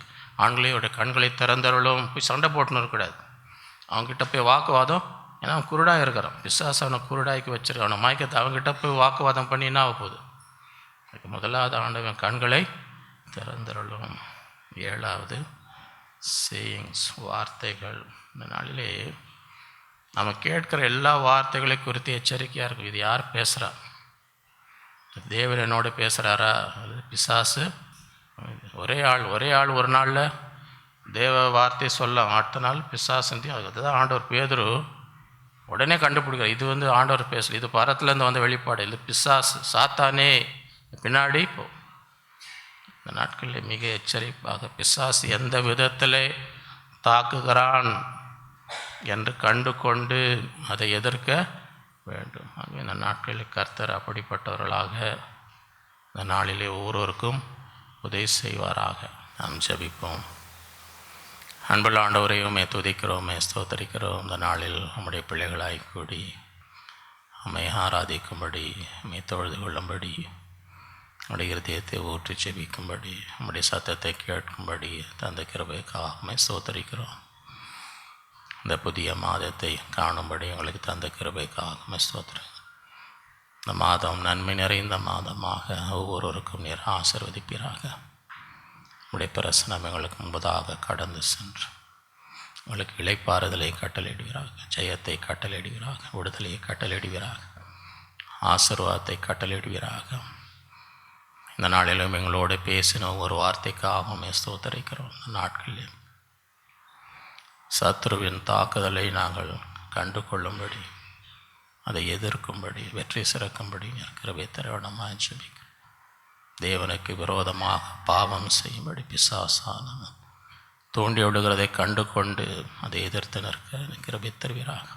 ஆண்களையோட கண்களை திறந்தவர்களும் போய் சண்டை போட்டுன்னு இருக்கக்கூடாது. அவங்ககிட்ட போய் வாக்குவாதம், ஏன்னா அவன் குருடாக இருக்கிறான். பிசாசு அவனை குருடாக்கி வச்சிருக்கான். அவனை மயக்கத்தை அவங்ககிட்ட போய் வாக்குவாதம் பண்ணி என்ன ஆக போகுது? அதுக்கு முதலாவது ஆண்டவன் கண்களை திறந்தருளும். ஏழாவது, சேயிங்ஸ், வார்த்தைகள். இந்த நாளிலே நம்ம கேட்குற எல்லா வார்த்தைகளை குறித்து எச்சரிக்கையாக இருக்கும். இது யார் பேசுகிறா? தேவன் என்னோடு பேசுகிறாரா? அது பிசாசு. ஒரே ஆள் ஒரு நாளில் தேவ வார்த்தை சொல்ல, அடுத்த நாள் பிசாசந்தி. அதுதான் ஆண்டவர் பேதுரு உடனே கண்டுபிடிக்கிறார். இது ஆண்டவர் பேசல, இது பரத்துலேருந்து வந்த வெளிப்பாடு, இது பிசாசு, சாத்தானே பின்னாடி போ. இந்த நாட்களில் மிக எச்சரிப்பாக பிசாசு எந்த விதத்தில் தாக்குகிறான் என்று கண்டு கொண்டு அதை எதிர்க்க வேண்டும். ஆகவே இந்த நாட்களில் கர்த்தர் அப்படிப்பட்டவர்களாக இந்த நாளிலே ஒவ்வொருவருக்கும் உதவி செய்வாராக. நாம் ஜெபிப்போம். அன்புள்ள ஆண்டவரையுமே துதிக்கிறோமே, ஸ்தோத்தரிக்கிறோம். இந்த நாளில் நம்முடைய பிள்ளைகளாய் கூடி நம்மை ஆராதிக்கும்படி, நம்மை தொழுது கொள்ளும்படி, நம்முடைய இருதயத்தை ஊற்றி ஜெபிக்கும்படி, நம்முடைய சத்தத்தை கேட்கும்படி தந்த கிருபைக்காக நம்மை ஸ்தோத்தரிக்கிறோம். இந்த புதிய மாதத்தை காணும்படி எங்களுக்கு தந்த கிருபைக்காக நம்மை ஸ்தோத்திரம். இந்த மாதம் நன்மை நிறைந்த மாதமாக ஒவ்வொருவருக்கும் நீர் ஆசீர்வதிப்பீராக. உடைய பிரசனம் எங்களுக்கு முன்பதாக கடந்து சென்று உங்களுக்கு இளைப்பாறுதலை கட்டளையிடுவீராக, ஜெயத்தை கட்டளையிடுவீராக, விடுதலையை கட்டளையிடுவீராக, ஆசீர்வாதத்தை கட்டளையிடுவீராக. இந்த நாளிலும் எங்களோடு பேசின ஒவ்வொரு வார்த்தைக்காகவும் ஸ்தோத்தரிக்கிறோம். இந்த நாட்களில் சத்ருவின் தாக்குதலை நாங்கள் கண்டு கொள்ளும்படி, அதை எதிர்க்கும்படி, வெற்றி சிறக்கும்படி கிருபை தரவிடமாக ஜெபிக்கிறோம். தேவனுக்கு விரோதமாக பாவம் செய்யும்படி பிசாசானவன் தூண்டி விடுகிறதை கண்டு கொண்டு அதை எதிர்த்து நிற்க கிருபை தருவீராக.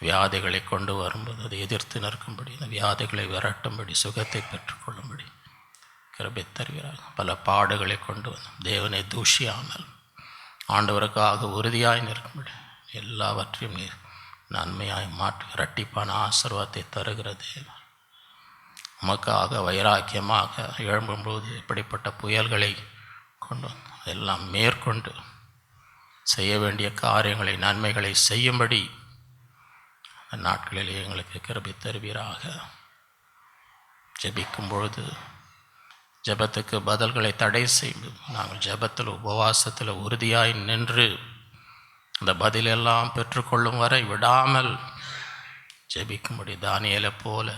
வியாதிகளை கொண்டு வரும்போது அதை எதிர்த்து நிற்கும்படி, அந்த வியாதிகளை விரட்டும்படி, சுகத்தை பெற்றுக்கொள்ளும்படி கிருபை தருவீராக. பல பாடுகளை கொண்டு வந்து தேவனை தூஷியாமல் ஆண்டவருக்காக உறுதியாய் நிற்கும்படி எல்லாவற்றையும் நீர் நன்மையாய் மாற்றி இரட்டிப்பான ஆசீர்வாதத்தை தருகிற தேவன். உமக்காக வைராக்கியமாக எழும்பும்போது இப்படிப்பட்ட புயல்களை கொண்டு எல்லாம் மேற்கொண்டு செய்ய வேண்டிய காரியங்களை, நன்மைகளை செய்யும்படி அந்த நாட்களில் எங்களுக்கு கிருபை தருவீராக. ஜெபிக்கும் பொழுது ஜெபத்துக்கு பதில்களை தடை செய்யும் நாங்கள் ஜெபத்தில் உபவாசத்தில் உறுதியாய் நின்று அந்த பதிலெல்லாம் பெற்றுக்கொள்ளும் வரை விடாமல் ஜெபிக்கும்படி தானியேலை போல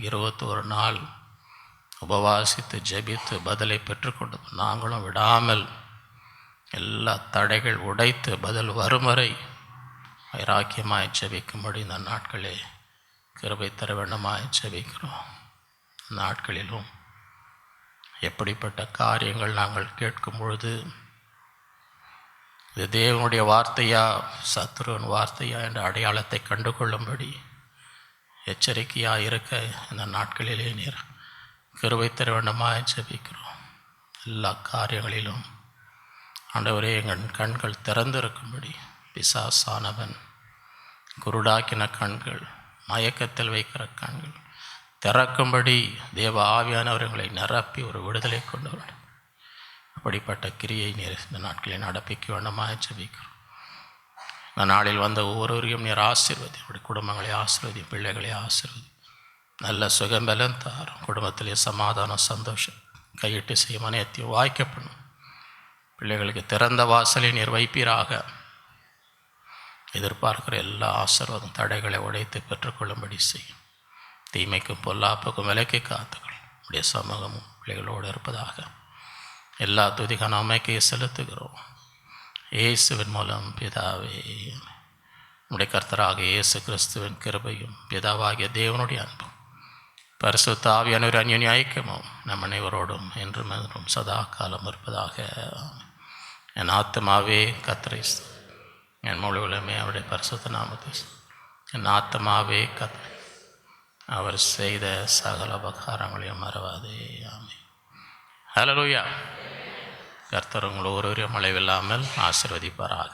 21 நாள் உபவாசித்து ஜெபித்து பதிலை பெற்றுக்கொண்டு நாங்களும் விடாமல் எல்லா தடைகள் உடைத்து பதில் வரும் வரை வைராக்கியமாய் ஜெபிக்கும்படி இந்த நாட்களே கிருபை தர வேண்டுமாய் ஜெபிக்கிறோம். நாட்களிலும் எப்படிப்பட்ட காரியங்கள் நாங்கள் கேட்கும் பொழுது இது தேவனுடைய வார்த்தையா சத்துருவின் வார்த்தையா என்ற அடையாளத்தை கண்டு கொள்ளும்படி எச்சரிக்கையாக இருக்க இந்த நாட்களிலே நீர் கிருபை தர வேண்டுமாய் ஜெபிக்கிறோம். எல்லா காரியங்களிலும் ஆண்டவரே எங்கள் கண்கள் திறந்திருக்கும்படி பிசாசானவன் குருடாக்கின கண்கள், மயக்கத்தில் வைக்கிற கண்கள் திறக்கும்படி தேவ ஆவியானவர்களை நிரப்பி ஒரு விடுதலை கொண்டு வேண்டும். அப்படிப்பட்ட கிரியை நீர் இந்த நாட்களை நடப்பிக்க வேண்டுமாய் ஜெபிக்கிறோம். இந்த நாளில் வந்த ஒவ்வொருவரையும் நீர் ஆசீர்வதி, அப்படி குடும்பங்களை ஆசீர்வதி, பிள்ளைகளை ஆசீர்வதி, நல்ல சுகம்பலம் தாரும், குடும்பத்திலே சமாதானம் சந்தோஷம் கையிட்டு செய்யும் அனைத்தையும் வாய்க்கப்படும். பிள்ளைகளுக்கு திறந்த வாசலை நீர் வைப்பீராக. எதிர்பார்க்கிற எல்லா ஆசீர்வாதம் தடைகளை உடைத்து பெற்றுக்கொள்ளும்படி செய்யும். தீமைக்கும் பொல்லாப்புக்கும் விலக்கி காத்துக்கள் உடைய சமூகமும் பிள்ளைகளோடு இருப்பதாக. எல்லா துதிக்கான அமைக்கையை செலுத்துகிறோம் இயேசுவின் மூலம் பிதாவே. உடைய கர்த்தராக இயேசு கிறிஸ்துவின் கிருபையும் பிதாவாகிய தேவனுடைய அன்பும் பரிசுத்த ஆவியானவர் அந்யோன்ய ஐக்கியமும் நம் அனைவரோடும் என்றும் என்றும் சதா காலம் இருப்பதாக. என் ஆத்மாவே கர்த்தரை என் முழுவதுமே அவருடைய பரிசுத்த நாமத்தை, என் ஆத்மாவே கர்த்தரை அவர் செய்த சகல உபகாரங்களையும் மறவாதே. ஆமென். ஹல்லேலூயா. கர்த்தர் உங்கள் ஒருவரையும் மழைவில்லாமல் ஆசீர்வதிப்பாராக.